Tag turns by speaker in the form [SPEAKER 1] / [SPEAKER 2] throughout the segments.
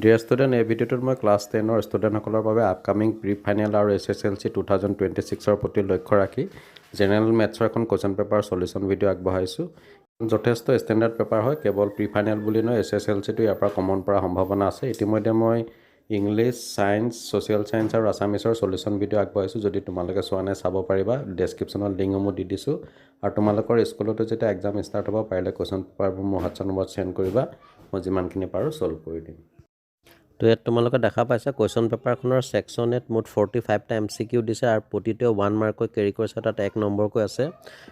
[SPEAKER 1] Dear student এই ভিডিঅ'টোত মই ক্লাছ 10ৰ ষ্টুডেণ্টসকলৰ বাবে আপকামিং প্ৰি ফাইনেল আৰু SSLC 2026ৰ প্ৰতি লক্ষ্য ৰাখি জেনেৰেল মেথছৰ এখন কুৱেশ্যন পেপাৰ সলিউশ্যন ভিডিঅ' আগবঢ়াইছোঁ। যথেষ্ট ষ্টেণ্ডাৰ্ড পেপাৰ হয়, কেৱল প্ৰি ফাইনেল বুলি নহয়, SSLCটো ইয়াৰ পৰা কমন পৰা সম্ভাৱনা আছে। ইতিমধ্যে মই ইংলিছ, ছায়েন্স, ছ'চিয়েল ছায়েন্স আৰু আছামিছৰ সলিউশ্যন ভিডিঅ' আগবঢ়াইছোঁ। যদি তোমালোকে চোৱা নাই চাব পাৰিবা, ডেছক্ৰিপশ্যনত লিংকসমূহ দি দিছোঁ। আৰু তোমালোকৰ স্কুলতো যেতিয়া এক্সাম ষ্টাৰ্ট হ'ব, পাৰিলে কুৱেশ্যন পেপাৰবোৰ মোৰ হোৱাটছআপ নম্বৰত চেণ্ড কৰিবা, মই যিমানখিনি পাৰোঁ ছল্ভ কৰি দিম। তো ইয়াত তোমালোকে দেখা পাইছা কুৱেশ্যন পেপাৰখনৰ ছেকশ্যন 8 মুঠ 45টা MCQ দিছে আৰু প্ৰতিটোৱে 1 মাৰ্ককৈ কেৰি কৰিছে, তাত 1 নম্বৰকৈ আছে।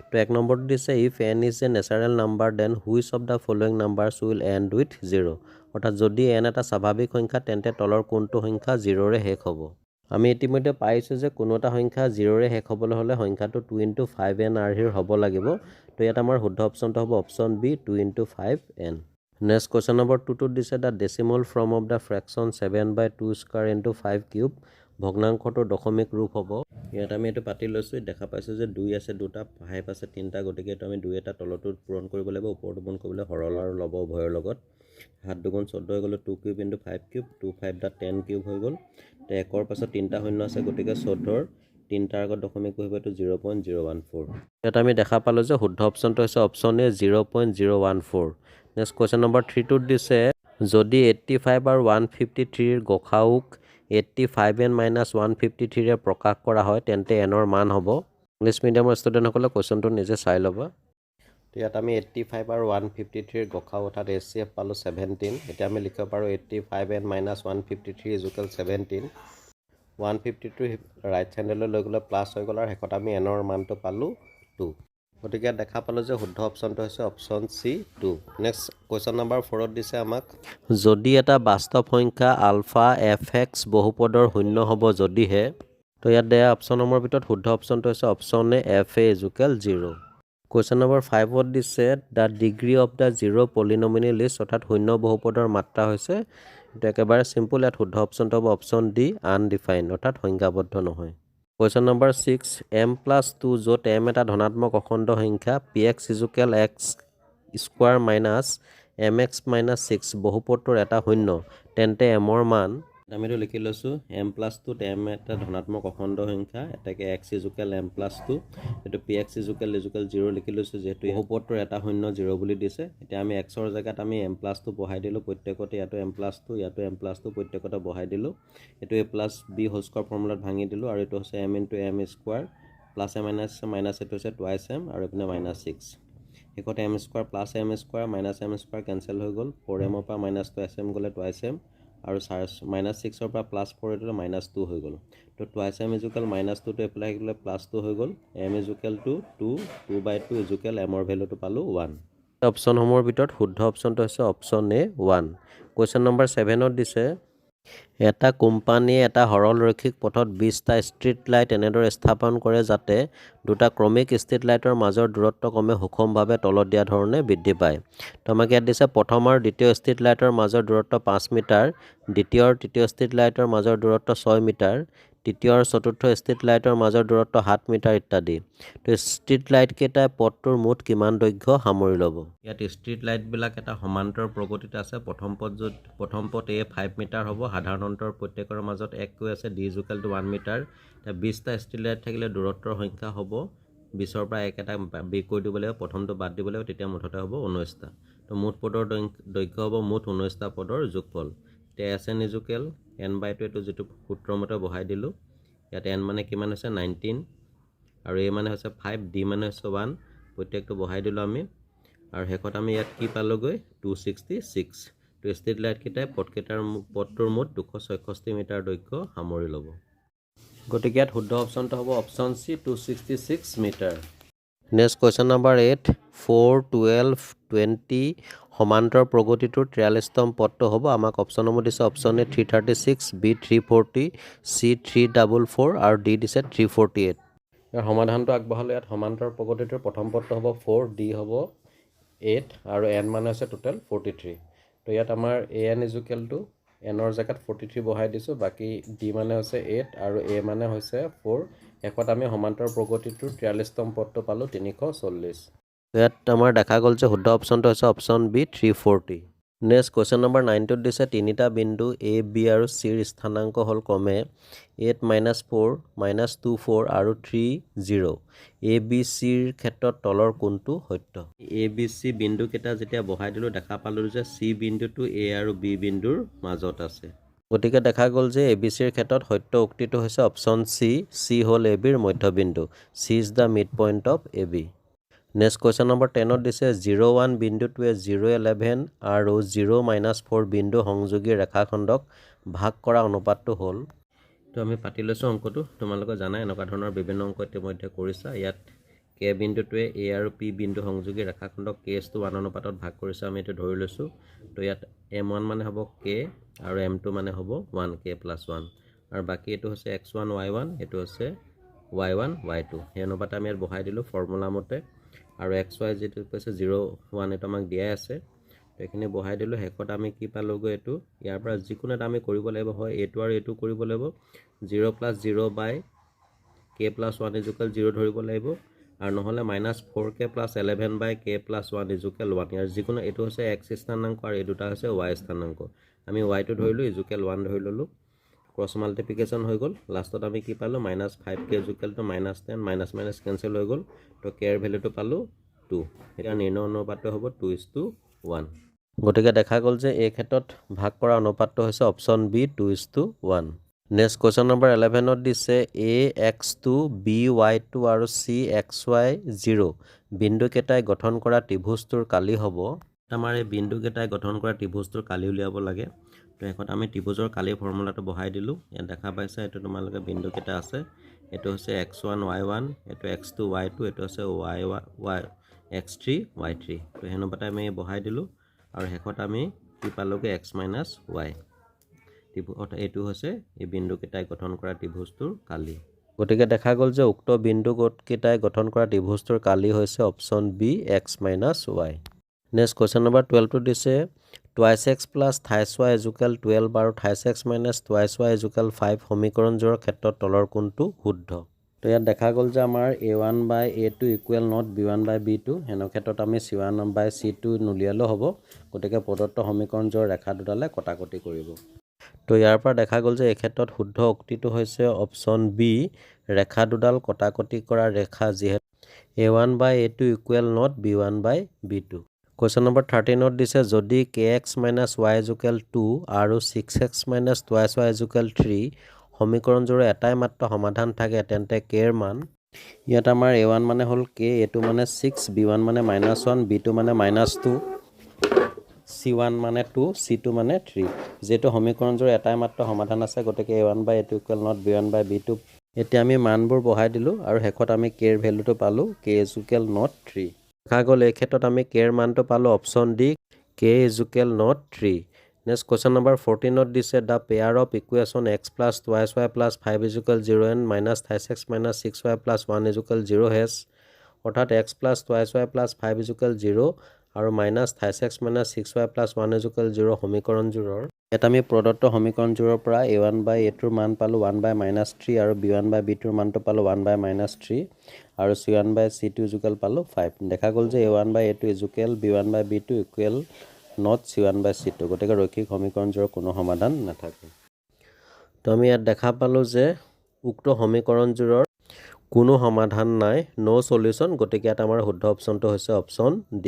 [SPEAKER 1] তো 1 নম্বৰটো দিছে if n is a natural number then which of the following numbers will end with 0। অৰ্থাৎ যদি n এটা স্বাভাৱিক সংখ্যা তেন্তে তলৰ কোনটো সংখ্যা 0ৰে শেষ হ'ব। আমি ইতিমধ্যে পাইছোঁ যে কোনো এটা সংখ্যা 0ৰে শেষ হ'বলৈ হ'লে সংখ্যাটো 2 × 5n আৰ্হিৰ হ'ব লাগিব। তো ইয়াত আমাৰ শুদ্ধ অপশ্যনটো হ'ব option B 2 × 5n। Next question number 2টোত দিছে the decimal form of the fraction 7/2² × 5³ ভগ্নাংশটোৰ দশমিক ৰূপ হ'ব। ইয়াত আমি এইটো পাতি লৈছোঁ, দেখা পাইছোঁ যে 2 আছে 2টা, 5 আছে 3টা, গতিকে এইটো আমি 2 এটা তলটোত পূৰণ কৰিব লাগিব, ওপৰটো পূৰণ কৰিবলৈ সৰল আৰু লব উভয়ৰ লগত। 7 × 2 = 14 হৈ গ'ল, 2³ × 5³ 2 × 5 = 10³ হৈ গ'ল। তো 1ৰ পাছত 3টা শূন্য আছে, গতিকে 14ৰ 3টাৰ আগত দশমিক বহিব, এইটো 0.014। ইয়াত আমি দেখা পালোঁ যে শুদ্ধ অপশ্যনটো হৈছে option A 0.014। Next question number 3টোত দিছে যদি 85 আৰু 153ৰ গসাউক 85n - 153ৰে প্ৰকাশ কৰা হয় তেন্তে nৰ মান হ'ব। ইংলিছ মিডিয়ামৰ ষ্টুডেণ্টসকলে কুৱেশ্যনটো নিজে চাই ল'বা। তো ইয়াত আমি 85 আৰু 153ৰ গসাউ অৰ্থাৎ HCF পালোঁ 17। এতিয়া আমি লিখিব পাৰোঁ 85n - 153 = 17। 153টো ৰাইট হেণ্ডলৈ লৈ গ'লে প্লাছ হৈ গ'ল আৰু শেষত আমি nৰ মানটো পালোঁ 2। গতিকে দেখা পালোঁ যে শুদ্ধ অপশ্যনটো হৈছে option C 2। Next question number 4ত দিছে আমাক যদি এটা বাস্তৱ সংখ্যা আলফা fx বহুপদৰ শূন্য হ'ব যদিহে। তো ইয়াত দিয়া অপশ্যনসমূহৰ ভিতৰত শুদ্ধ অপশ্যনটো হৈছে option A fa = 0। Question number 5ত দিছে the degree of the zero' polynomial list অৰ্থাৎ শূন্য বহুপদৰ মাত্ৰা হৈছে। এইটো একেবাৰে চিম্পল, ইয়াত শুদ্ধ অপশ্যনটো হ'ব অপশ্যন D আনডিফাইন অৰ্থাৎ সংজ্ঞাবদ্ধ নহয়। কুৱেশ্যন নম্বৰ 6 m+2 য'ত m এটা ধনাত্মক অখণ্ড সংখ্যা px = x² - mx - 6 বহুপদটোৰ এটা শূন্য তেন্তে mৰ মান। আমিতো লিখি লৈছোঁ m+2 m এটা ধনাত্মক অখণ্ড সংখ্যা, এটাকে x = m+2, এইটো px = 0 লিখি লৈছোঁ যিহেতু বহুপদটোৰ এটা শূন্য 0 বুলি দিছে। এতিয়া আমি xৰ জেগাত আমি m+2 বহাই দিলোঁ, প্ৰত্যেকতে ইয়াতো m+2 ইয়াতো m+2 প্ৰত্যেকতে বহাই দিলোঁ। এইটো a + b হোল স্কোৱাৰ ফৰ্মুলাত ভাঙি দিলোঁ আৰু এইটো হৈছে m × m² plus a minus এইটো হৈছে টুৱাইছ m আৰু এইপিনে -6। শেষত m² + m² - m² কেঞ্চেল হৈ গ'ল। 4m পৰা -2m গ'লে টুৱাইছ m আৰু -6ৰ পৰা +4 এইটো -2 হৈ গ'ল। তো টুৱাইছ m = -2টো এইফালে আহি গ'লে +2 হৈ গ'ল। m = 2 2/2 mৰ ভেলুটো পালোঁ 1। অপশ্যনসমূহৰ ভিতৰত শুদ্ধ অপশ্যনটো হৈছে অপশ্যন A 1। কুৱেশ্যন নম্বৰ 7ত দিছে এটা কোম্পানীয়ে এটা সৰল ৰৈখিক পথত 20টা ষ্ট্ৰীট লাইট এনেদৰে স্থাপন কৰে যাতে দুটা ক্ৰমিক ষ্ট্ৰীট লাইটৰ মাজৰ দূৰত্ব ক্ৰমে সুষমভাৱে তলত দিয়া ধৰণে বৃদ্ধি পায়। তো আমাক ইয়াত দিছে প্ৰথম আৰু দ্বিতীয় ষ্ট্ৰীট লাইটৰ মাজৰ দূৰত্ব 5 মিটাৰ, দ্বিতীয় আৰু তৃতীয় ষ্ট্ৰীট লাইটৰ মাজৰ দূৰত্ব 6 মিটাৰ, তৃতীয় আৰু চতুৰ্থ ষ্ট্ৰীট লাইটৰ মাজৰ দূৰত্ব 7 মিটাৰ ইত্যাদি। তো ষ্ট্ৰীট লাইটকেইটাই পথটোৰ মুঠ কিমান দৈৰ্ঘ্য সামৰি ল'ব। ইয়াত ষ্ট্ৰীট লাইটবিলাক এটা সমান্তৰ প্ৰগতিত আছে। প্ৰথম পথ A 5 মিটাৰ হ'ব, সাধাৰণ অন্তৰ প্ৰত্যেকৰ মাজত 1 কৈ আছে, d = 1 মিটাৰ। এতিয়া 20টা ষ্ট্ৰীট লাইট থাকিলে দূৰত্বৰ সংখ্যা হ'ব 20ৰ পৰা 1 এটা বিয়োগ কৰি দিব লাগিব, প্ৰথমটো বাদ দিব লাগিব, তেতিয়া মুঠতে হ'ব 19টা। তো মুঠ পদৰ দৈৰ্ঘ্য হ'ব মুঠ 19টা পদৰ যোগফল। এতিয়া Sn = n/2 এইটো যিটো সূত্ৰমতে বহাই দিলোঁ। ইয়াত n মানে কিমান হৈছে 19 আৰু a মানে হৈছে 5, d মানে হৈছে 1, প্ৰত্যেকটো বহাই দিলোঁ আমি আৰু শেষত আমি ইয়াত কি পালোঁগৈ 266। তো ষ্ট্ৰীট লাইটকেইটাই পথটোৰ মুঠ 266 মিটাৰ দৈৰ্ঘ্য সামৰি ল'ব। গতিকে ইয়াত শুদ্ধ অপশ্যনটো হ'ব option C 266 metre. Next question number 8 4 12 20 সমান্তৰ প্ৰগতিটোৰ 43তম পদটো হ'ব। আমাক অপশ্যনসমূহ দিছে অপশ্যন A 336, B 340, C 344 আৰু D দিছে 348। ইয়াৰ সমাধানটো আগবঢ়ালে ইয়াত সমান্তৰ প্ৰগতিটোৰ প্ৰথম পদটো হ'ব 4, D হ'ব 8 আৰু n মানে হৈছে টোটেল 43। তো ইয়াত আমাৰ an = nৰ জেগাত 43 বহাই দিছোঁ, বাকী d মানে হৈছে 8 আৰু a মানে হৈছে 4। শেষত আমি সমান্তৰ প্ৰগতিটোৰ 43তম পদটো পালোঁ 340। ইয়াত আমাৰ দেখা গ'ল যে শুদ্ধ অপশ্যনটো হৈছে option B 340।
[SPEAKER 2] Next question number 9টোত দিছে তিনিটা বিন্দু A, B আৰু C ৰ স্থানাংক হ'ল ক্ৰমে 8, -4, -24 আৰু 3, 0। A, B, C ৰ ক্ষেত্ৰত তলৰ কোনটো সত্য? A, B, C বিন্দুকেইটা যেতিয়া বহাই দিলোঁ দেখা পালোঁ যে C বিন্দুটো A আৰু B বিন্দুৰ মাজত আছে। গতিকে দেখা গ'ল যে A, B, C ৰ ক্ষেত্ৰত সত্য উক্তিটো হৈছে অপশ্যন C। C হ'ল A, B ৰ মধ্যবিন্দু। C is the midpoint of A, B। Next question number 10ত দিছে 0, 1 বিন্দুটোৱে 0, 11 আৰু 0, -4 বিন্দু সংযোগী ৰেখাখণ্ডক ভাগ কৰা অনুপাতটো হ'ল। তো আমি পাতি লৈছোঁ অংকটো। তোমালোকে জানা এনেকুৱা ধৰণৰ বিভিন্ন অংক ইতিমধ্যে কৰিছা। ইয়াত K বিন্দুটোৱে A আৰু P বিন্দু সংযোগী ৰেখাখণ্ডক K:1 অনুপাতত ভাগ কৰিছে আমি এইটো ধৰি লৈছোঁ। তো ইয়াত M1 মানে হ'ব K আৰু M2 মানে হ'ব 1, K+1 আৰু বাকী এইটো হৈছে X1, Y1, এইটো হৈছে Y1, Y2। সেই অনুপাতে আমি ইয়াত বহাই দিলোঁ ফৰ্মুলা মতে আৰু XY যিটো কৈছে 0, 1 এইটো আমাক দিয়াই আছে। তো এইখিনি বহাই দিলোঁ। শেষত আমি কি পালোগৈ এইটো ইয়াৰ পৰা যিকোনো এটা আমি কৰিব লাগিব, হয় এইটো আৰু এইটো কৰিব লাগিব। 0 + 0 / K+1 = 0 ধৰিব লাগিব আৰু নহ'লে -4K + 11 / K+1 = 1। ইয়াৰ যিকোনো এইটো হৈছে X স্থানাংক আৰু এই দুটা হৈছে Y স্থানাংক। আমি Yটো ধৰিলোঁ = 1 ধৰি ল'লোঁ। ক্ৰছ মাল্টিপ্লিকেশ্যন হৈ গ'ল। লাষ্টত আমি কি পালোঁ -5K = -10, - কেঞ্চেল হৈ গ'ল। তো K ৰ ভেলুটো পালোঁ 2। এতিয়া নিৰ্ণয় অনুপাতটো হ'ব 2:1। গতিকে দেখা গ'ল যে এই ক্ষেত্ৰত ভাগ কৰা অনুপাতটো হৈছে option B 2:1। Next question number 11ত দিছে A, X2, B, Y2 আৰু C, XY, 0 বিন্দুকেইটাই গঠন কৰা ত্ৰিভুজটোৰ কালি হ'ব। আমাৰ এই বিন্দুকেইটাই গঠন কৰা ত্ৰিভুজটোৰ কালি উলিয়াব লাগে। তো শেষত আমি ত্ৰিভুজৰ কালিৰ ফৰ্মুলাটো বহাই দিলোঁ। ইয়াত দেখা পাইছে এইটো তোমালোকে বিন্দুকেইটা আছে। এইটো হৈছে X1, Y1, এইটো X2, Y2, এইটো হৈছে X3, Y3। তো সেই অনুপাতে আমি বহাই দিলোঁ আৰু শেষত আমি কি পালোঁগৈ X - Y। এইটো হৈছে এই বিন্দুকেইটাই গঠন কৰা ত্ৰিভুজটোৰ কালি। গতিকে দেখা গ'ল যে উক্ত বিন্দুকেইটাই গঠন কৰা ত্ৰিভুজটোৰ কালি হৈছে option B X - Y। Next question number 12টো দিছে 2x + 23y = 12 আৰু 23x - 2y = 5 সমীকৰণযোৰৰ ক্ষেত্ৰত তলৰ কোনটো শুদ্ধ? তো ইয়াত দেখা গ'ল যে আমাৰ A1/A2 = not B1/B2। এনে ক্ষেত্ৰত আমি C1/C2 নুলিয়ালেও হ'ব। গতিকে প্ৰদত্ত সমীকৰণযোৰৰ ৰেখা দুডালে কটাকটি কৰিব। তো ইয়াৰ পৰা দেখা গ'ল যে এই ক্ষেত্ৰত শুদ্ধ উক্তিটো হৈছে অপশ্যন B ৰেখা দুডাল কটাকটি কৰা ৰেখা, যিহেতু A1/A2 = not B1/B2। Question number 13ত দিছে যদি kx - y = 2 আৰু 6x - 2y = 3 সমীকৰণযোৰৰ এটাই মাত্ৰ সমাধান থাকে তেন্তে k ৰ মান। ইয়াত আমাৰ A1 মানে হ'ল k, A2 মানে 6, B1 মানে -1, B2 মানে -2, C1 মানে 2, C2 মানে 3। যিহেতু সমীকৰণযোৰৰ এটাই মাত্ৰ সমাধান আছে গতিকে A1/A2 = not B1/B2। এতিয়া আমি মানবোৰ বহাই দিলোঁ আৰু শেষত আমি k ৰ ভেলুটো পালোঁ k = not 3। দেখা গ'ল এই ক্ষেত্ৰত আমি k ৰ মানটো পালোঁ option D k = not 3। Next question number 14ত দিছে the pair of equation x + 2y + 5 = 0 and -23x - 6y + 1 = 0 has, অৰ্থাৎ x + 2y + 5 = 0 আৰু -23x - 6y + 1 = 0 সমীকৰণযোৰৰ। ইয়াত আমি প্ৰদত্ত সমীকৰণযোৰৰ পৰা A1/A2 ৰ মান পালোঁ 1/-3 আৰু B1/B2 ৰ মানটো পালোঁ 1/-3 আৰু C1/C2 যোগেল পালোঁ 5। দেখা গ'ল যে A1/A2 = B1/B2 = not C1/C2। গতিকে ৰৈখিক সমীকৰণযোৰৰ কোনো সমাধান নাথাকে। তো আমি ইয়াত দেখা পালোঁ যে উক্ত সমীকৰণযোৰৰ কোনো সমাধান নাই, no solution। গতিকে ইয়াত আমাৰ শুদ্ধ অপশ্যনটো হৈছে অপশ্যন D।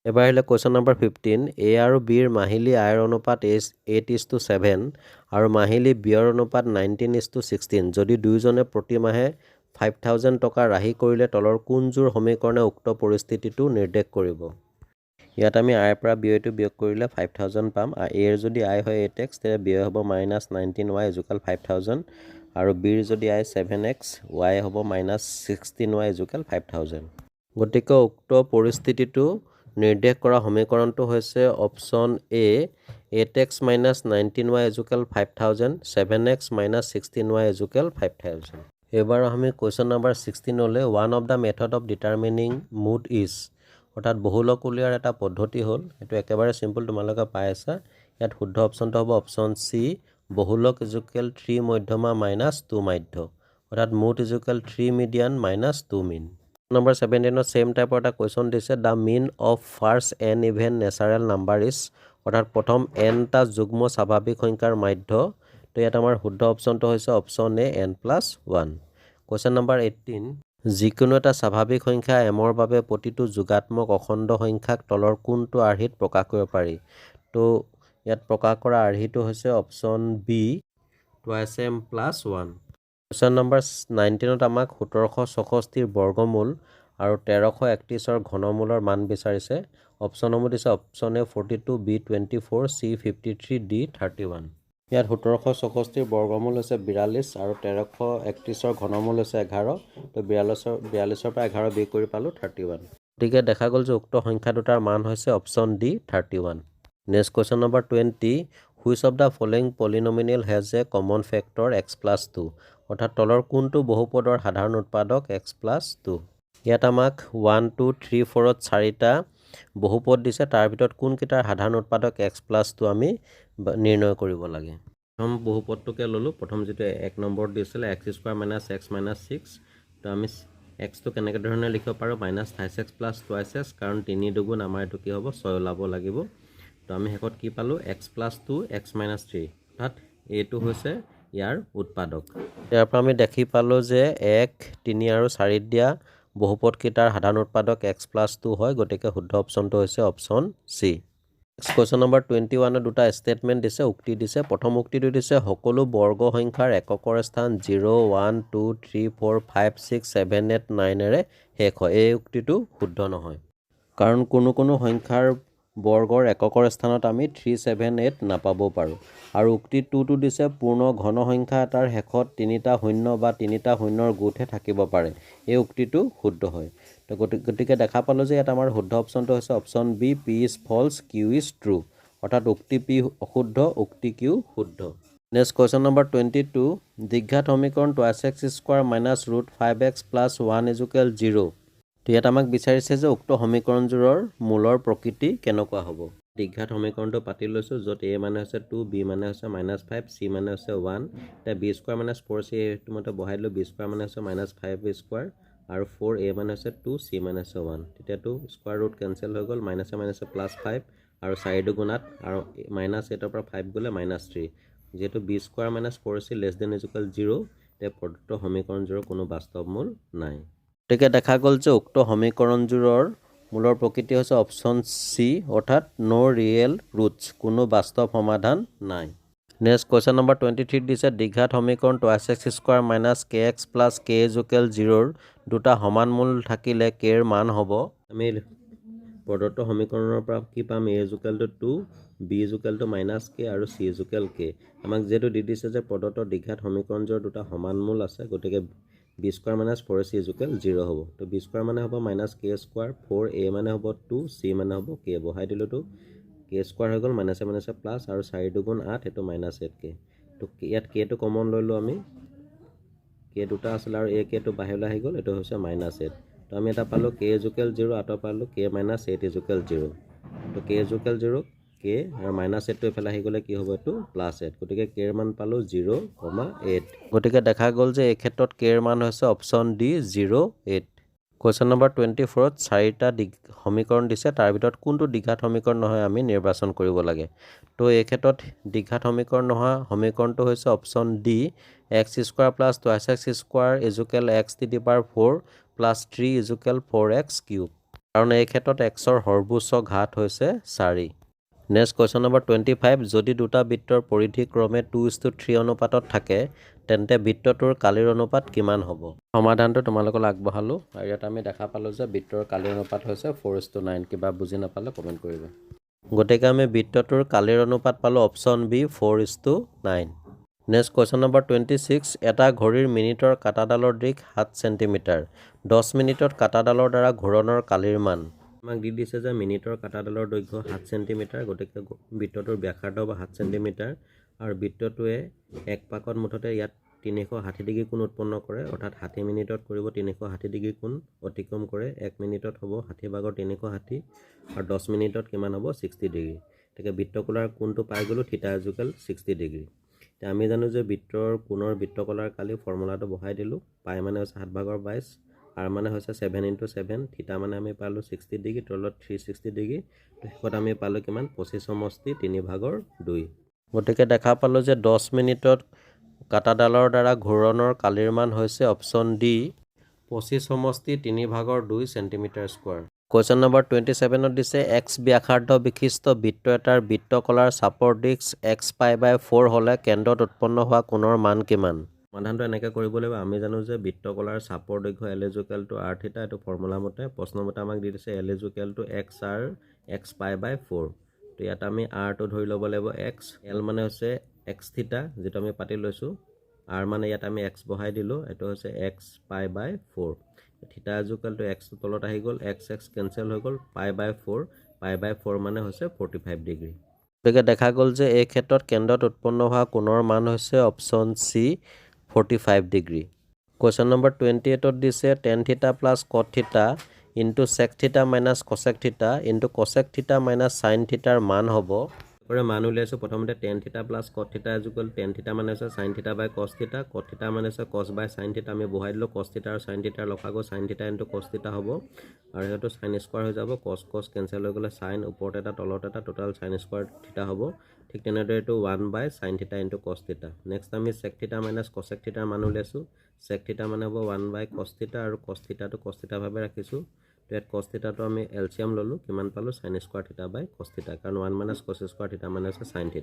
[SPEAKER 2] এবাৰ আহিলে কুৱেশ্যন নম্বৰ 15 A আৰু B ৰ মাহিলী আয়ৰ অনুপাত 8:7 আৰু মাহিলী ব্যয়ৰ অনুপাত 19:16। যদি দুয়োজনে প্ৰতি মাহে 5000 টকা ৰাহি কৰিলে তলৰ কোনযোৰ সমীকৰণে উক্ত পৰিস্থিতিটো নিৰ্দেশ কৰিব? ইয়াত আমি আয়ৰ পৰা ব্যয়টো বিয়োগ কৰিলে 5000 পাম। A ৰ যদি আয় হয় 8x তেতিয়া ব্যয় হ'ব -19y = 5000 আৰু B ৰ যদি আয় 7x, y হ'ব -16y = 5000। গতিকে উক্ত পৰিস্থিতিটো নিৰ্দেশ কৰা সমীকৰণটো হৈছে option A 8x - 19y = 5000, 7x - 16y = 5000। এবাৰ আমি কুৱেশ্যন নম্বৰ 16লৈ one of the method of determining mode is, অৰ্থাৎ বহুলক উলিওৱাৰ এটা পদ্ধতি হ'ল। এইটো একেবাৰে চিম্পল, তোমালোকে পাই আছা। ইয়াত শুদ্ধ অপশ্যনটো হ'ব অপশ্যন C বহুলক = 3 মধ্যমা - 2 মাধ্য, অৰ্থাৎ মুড = 3 মিডিয়ান - 2 মিন। নম্বৰ 17ত ছেম টাইপৰ এটা কুৱেশ্যন দিছে the mean of first n even natural number is, অৰ্থাৎ প্ৰথম nটা যুগ্ম স্বাভাৱিক সংখ্যাৰ মাধ্য। তো ইয়াত আমাৰ শুদ্ধ অপশ্যনটো হৈছে option A n+1। Question number 18, যিকোনো এটা স্বাভাৱিক সংখ্যা mৰ বাবে প্ৰতিটো যোগাত্মক অখণ্ড সংখ্যাক তলৰ কোনটো আৰ্হিত প্ৰকাশ কৰিব পাৰি? তো ইয়াত প্ৰকাশ কৰা আৰ্হিটো হৈছে option B twice m+1। Question number 19ত আমাক 1764 বৰ্গমূল আৰু 1331 ঘনমূলৰ মান বিচাৰিছে। অপশ্যনসমূহ দিছে option A 42, B 24, C 53, D 31। ইয়াত 1764 বৰ্গমূল হৈছে 42 আৰু 1331 ঘনমূল হৈছে 11। তো 42 পৰা 11 বিয়োগ কৰি পালোঁ 31। গতিকে দেখা গ'ল যে উক্ত সংখ্যা দুটাৰ মান হৈছে option D 31। Next question number 20, which of the following polynomial has a common factor x+2? অৰ্থাৎ তলৰ কোনটো বহুপদৰ সাধাৰণ উৎপাদক x+2? ইয়াত আমাক 1, 2, 3, 4ত 4টা বহুপদ দিছে। তাৰ ভিতৰত কোনকেইটাৰ সাধাৰণ উৎপাদক x+2 আমি নিৰ্ণয় কৰিব লাগে। প্ৰথম বহুপদটোকে ল'লোঁ। প্ৰথম যিটো 1 নম্বৰত দিছিলে x² - x - 6। তো আমি xটো কেনেকৈ ধৰণে লিখিব পাৰোঁ? -5x + 2x, কাৰণ 3 দুগুণ আমাৰ এইটো কি হ'ব? 6 ওলাব লাগিব। তো আমি শেষত কি পালোঁ? x+2 x - 3, অৰ্থাৎ এইটো হৈছে ইয়াৰ উৎপাদক। ইয়াৰ পৰা আমি দেখি পালোঁ যে 1, 3 আৰু 4ত দিয়া বহুপদকেইটাৰ সাধাৰণ উৎপাদক x+2 হয়। গতিকে শুদ্ধ অপশ্যনটো হৈছে option C. Next question number 21ত দুটা ষ্টেটমেণ্ট দিছে, উক্তি দিছে। প্ৰথম উক্তিটো দিছে সকলো বৰ্গ সংখ্যাৰ এককৰ স্থান 0, 1, 2, 3, 4, 5, 6, 7, 8, 9ৰে শেষ হয়। এই উক্তিটো শুদ্ধ নহয়, কাৰণ কোনো সংখ্যাৰ বৰ্গৰ এককৰ স্থানত আমি 3, 7, 8 নাপাবও পাৰোঁ। আৰু উক্তি 2টো দিছে পূৰ্ণ ঘন সংখ্যা এটাৰ শেষত 3টা শূন্য বা 3টা শূন্যৰ গোটহে থাকিব পাৰে। এই উক্তিটো শুদ্ধ হয়। তো গতিকে দেখা পালোঁ যে ইয়াত আমাৰ শুদ্ধ অপশ্যনটো হৈছে option B P is false, Q is true. অৰ্থাৎ উক্তি পি অশুদ্ধ, উক্তি কিউ শুদ্ধ। নেক্সট কুৱেশ্যন নম্বৰ 22, দ্বিঘাত সমীকৰণ 2x² - √5x + 1 = 0। তো ইয়াত আমাক বিচাৰিছে যে উক্ত সমীকৰণযোৰৰ মূলৰ প্ৰকৃতি কেনেকুৱা হ'ব। দ্বিঘাত সমীকৰণটো পাতি লৈছোঁ, য'ত a মানে হৈছে 2, b মানে হৈছে -5, c মানে হৈছে 1। এতিয়া b² - 4c এইটো মতে বহাই দিলোঁ। b² মানে হৈছে -5² আৰু 4a মানে হৈছে 2, c মানে হৈছে 1। তেতিয়াতো স্কোৱাৰ ৰুট কেঞ্চেল হৈ গ'ল। মাইনাছে মাইনাছে +5 আৰু 4 দুগুণ 8 আৰু -8ৰ পৰা 5 গ'লে -3। যিহেতু b² - 4c <= 0, তে প্ৰদত্ত সমীকৰণযোৰৰ কোনো বাস্তৱ মূল নাই। গতিকে দেখা গ'ল যে উক্ত সমীকৰণযোৰৰ মূলৰ প্ৰকৃতি হৈছে অপশ্যন চি, অৰ্থাৎ ন' ৰিয়েল ৰুটছ, কোনো বাস্তৱ সমাধান নাই। নেক্সট কুৱেশ্যন নম্বৰ 23 দিছে, দ্বিঘাত সমীকৰণ 2x² - kx + k = 0ৰ দুটা সমান মূল থাকিলে k ৰ মান হ'ব। আমি প্ৰদত্ত সমীকৰণৰ পৰা কি পাম? a = 2, b = -k আৰু c = k। আমাক যিহেতু দি দিছে যে প্ৰদত্ত দ্বিঘাত সমীকৰণযোৰৰ দুটা সমান মূল আছে, গতিকে b² - 4c = 0 হ'ব। তো b² মানে হ'ব -k², 4a মানে হ'ব 2, c মানে হ'ব k। বহাই দিলোঁতো k² হৈ গ'ল, মাইনাছে মাইনাছে প্লাছ আৰু 4 দুগুণ 8, সেইটো -8k। তো ইয়াত kটো কমন লৈলোঁ আমি, k দুটা আছিলে আৰু এই kটো বাহিৰলৈ আহি গ'ল, এইটো হৈছে -8। তো আমি এটা পালোঁ k = 0, আঁতৰ পালোঁ k - 8 = 0। তো k = 0, k আৰু -8টো এইফালে আহি গ'লে কি হ'ব? এইটো +8। গতিকে k ৰ মান পালোঁ 0, 8। গতিকে দেখা গ'ল যে এই ক্ষেত্ৰত k ৰ মান হৈছে অপশ্যন ডি 0, 8। কুৱেশ্যন নম্বৰ 24ত 4টা সমীকৰণ দিছে। তাৰ ভিতৰত কোনটো দ্বিঘাত সমীকৰণ নহয় আমি নিৰ্বাচন কৰিব লাগে। তো এই ক্ষেত্ৰত দ্বিঘাত সমীকৰণ নোহোৱা সমীকৰণটো হৈছে option D x² + 2x² = x⁴ + 3 = 4x³। কাৰণ এই ক্ষেত্ৰত xৰ সৰ্বোচ্চ ঘাত হৈছে 4। নেক্সট কুৱেশ্যন নম্বৰ 25, যদি দুটা বৃত্তৰ পৰিধি ক্ৰমে 2:3 অনুপাতত থাকে, তেন্তে বৃত্তটোৰ কালিৰ অনুপাত কিমান হ'ব? সমাধানটো তোমালোকক আগবঢ়ালোঁ আৰু ইয়াত আমি দেখা পালোঁ যে বৃত্তৰ কালিৰ অনুপাত হৈছে 4:9। কিবা বুজি নাপালে কমেণ্ট কৰিবা। গতিকে আমি বৃত্তটোৰ কালিৰ অনুপাত পালোঁ option B 4:9। Next question number 26, এটা ঘড়ীৰ মিনিটৰ কাঁটাডালৰ দিশ 7 চেণ্টিমিটাৰ। 10 মিনিটত কাঁটাডালৰ দ্বাৰা ঘূৰণৰ কালিৰ মান। আমাক দি দিছে যে মিনিটৰ কাঁটাডালৰ দৈৰ্ঘ্য 7 চেণ্টিমিটাৰ। গতিকে বৃত্তটোৰ ব্যাসাৰ্ধ হ'ব 7 চেণ্টিমিটাৰ আৰু বৃত্তটোৱে এক পাকত মুঠতে ইয়াত 360 ডিগ্ৰী কোণ উৎপন্ন কৰে, অৰ্থাৎ 60 মিনিটত কৰিব 360 ডিগ্ৰী কোণ অতিক্ৰম কৰে। 1 মিনিটত হ'ব 60 ভাগৰ 360 আৰু 10 মিনিটত কিমান হ'ব? 60 ডিগ্ৰী। গতিকে বৃত্তকলাৰ কোণটো পাই গ'লোঁ, থিটা = 60 ডিগ্ৰী। এতিয়া আমি জানো যে বৃত্তৰ কোণৰ বৃত্তকলাৰ কালি ফৰ্মুলাটো বহাই দিলোঁ। পাই মানে হৈছে 7/22 R মানে হৈছে 7 × 7 থিটা মানে আমি পালোঁ 60 ডিগ্ৰী তলত 360 ডিগ্ৰী তো শেষত আমি পালোঁ কিমান 25 সমষ্টি 3/2 গতিকে দেখা পালোঁ যে 10 মিনিটত কাটাডালৰ দ্বাৰা ঘূৰণৰ কালিৰ মান হৈছে অপশ্যন ডি 25 সমষ্টি 3/2 চেণ্টিমিটাৰ স্কোৱাৰ কুৱেশ্যন নম্বৰ 27ত দিছে x ব্যাসাৰ্ধ বিশিষ্ট বৃত্ত এটাৰ বৃত্তকলাৰ চাপৰ দিশ x π/4 হ'লে কেন্দ্ৰত উৎপন্ন হোৱা কোণৰ মান কিমান সমাধানটো এনেকৈ কৰিব লাগিব আমি জানো যে বৃত্তকলাৰ চাপৰ দৈৰ্ঘ্য L = r থিটা এইটো ফৰ্মুলা মতে প্ৰশ্ন মতে আমাক দি দিছে L = xr x π/4 তো ইয়াত আমি r টো ধৰি ল'ব লাগিব x L মানে হৈছে x থিটা যেটো আমি পাতি লৈছোঁ r মানে ইয়াত আমি x বহাই দিলোঁ এটো হৈছে x π/4 থিটা = x টো তলত আহি গ'ল x কেনসেল হৈ গ'ল π/4 মানে হৈছে 45 ডিগ্ৰী গতিকে দেখা গ'ল যে এই ক্ষেত্ৰত কেন্দ্ৰত উৎপন্ন হোৱা কোণৰ মান হৈছে option C 45 degree question number 28ত দিছে tan θ + cot θ * sec θ - cosec θ * cosec θ - sin θ ৰ মান হ'ব মান উলিয়াইছোঁ প্ৰথমতে tan θ + cot θ = tan θ মানে হৈছে sin θ/cos θ cot θ মানে হৈছে cos/sin θ আমি বহাই দিলোঁ cos θ আৰু sin θ লসাগু sin θ * cos θ হ'ব আৰু সেইটো sin স্কয়াৰ হৈ যাব cos কেনসেল হৈ গ'লে sin ওপৰত এটা তলত এটা টোটাল sin স্কয়াৰ θ হ'ব ঠিক তেনেদৰে এইটো 1/sin θ * cos θ নেক্সট আমি sec θ - cosec θ ৰ মান উলিয়াইছোঁ sec θ মানে হ'ব 1/cos θ আৰু cos θ টো cos θ ভাবে ৰাখিছোঁ তো ইয়াত cos θ টো আমি এলচিয়াম ললোঁ কিমান পালোঁ sin স্কয়াৰ θ/ cos θ কাৰণ 1 - cos স্কয়াৰ θ মানে আছে sin θ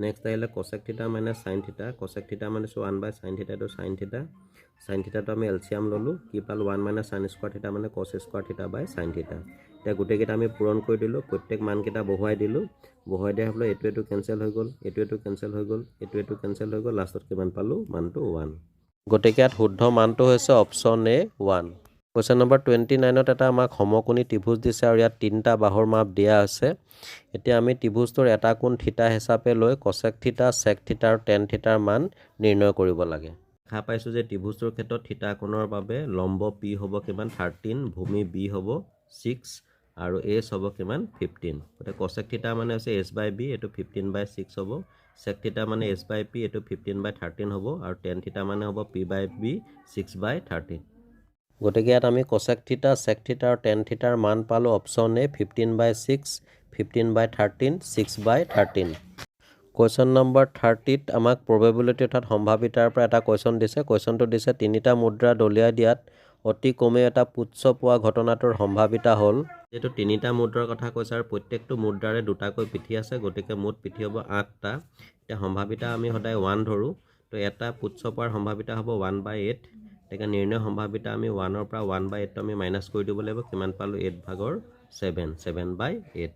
[SPEAKER 2] নেক্সট আহিলে cosec θ - sin θ cosec θ মানে 1/sin θ টো sin θ টো আমি এলচিয়াম ললোঁ কি পালোঁ 1 - sin স্কয়াৰ θ মানে cos স্কয়াৰ θ/sin θ এতিয়া গোটেইকেইটা আমি পূৰণ কৰি দিলোঁ প্ৰত্যেক মানকেইটা বহুৱাই দিলোঁ বহুৱাই দিয়া হ'লে এইটো কেনসেল হৈ গ'ল এইটো কেনসেল হৈ গ'ল এইটো কেনসেল হৈ গ'ল লাষ্টত কিমান পালোঁ মানটো 1 গতিকে ইয়াত শুদ্ধ মানটো হৈছে অপশ্যন এ 1 কুৱেশ্যন নম্বৰ 29ত এটা আমাক সমকোণী ত্ৰিভুজ দিছে আৰু ইয়াত তিনিটা বাহুৰ মাপ দিয়া আছে এতিয়া আমি ত্ৰিভুজটোৰ এটা কোণ থিটা হিচাপে লৈ cosec θ sec θ আৰু tan θ ৰ মান নিৰ্ণয় কৰিব লাগে দেখা পাইছোঁ যে ত্ৰিভুজটোৰ ক্ষেত্ৰত থিটা কোণৰ বাবে লম্ব p হ'ব কিমান 13 ভূমি b হ'ব 6 আৰু s হ'ব কিমান 15 গতিকে cosec θ মানে হৈছে s/b এইটো 15/6 হ'ব sec θ মানে s/p এইটো 15/13 হ'ব আৰু tan θ মানে হ'ব p/b 6/13 গতিকে ইয়াত আমি cosec θ sec θ আৰু tan θ ৰ মান পালোঁ অপশ্যন এ 15/6 15/13 6/13 কুৱেশ্যন নম্বৰ 30ত আমাক probability অৰ্থাৎ সম্ভাৱিতাৰ পৰা এটা কুৱেশ্যন দিছে কুৱেশ্যনটো দিছে তিনিটা মুদ্ৰা দলিয়াই দিয়াত অতি কমেও এটা পুচ্ছ পোৱা ঘটনাটোৰ সম্ভাৱিতা হ'ল যেটো তিনিটা মুদ্ৰাৰ কথা কৈছে আৰু প্ৰত্যেকটো মুদ্ৰাৰে দুটাকৈ পিঠি আছে গতিকে মুঠ পিঠি হ'ব 8টা এতিয়া সম্ভাৱিতা আমি সদায় 1 ধৰো তো এটা পুচ্ছ পোৱাৰ সম্ভাৱিতা হ'ব 1/8 তেকা নিৰ্ণয় সম্ভাৱিতা আমি 1 ৰ পৰা 1/8 টো আমি মাইনাস কৰি দিব লাগিব কিমান পালোঁ 8/7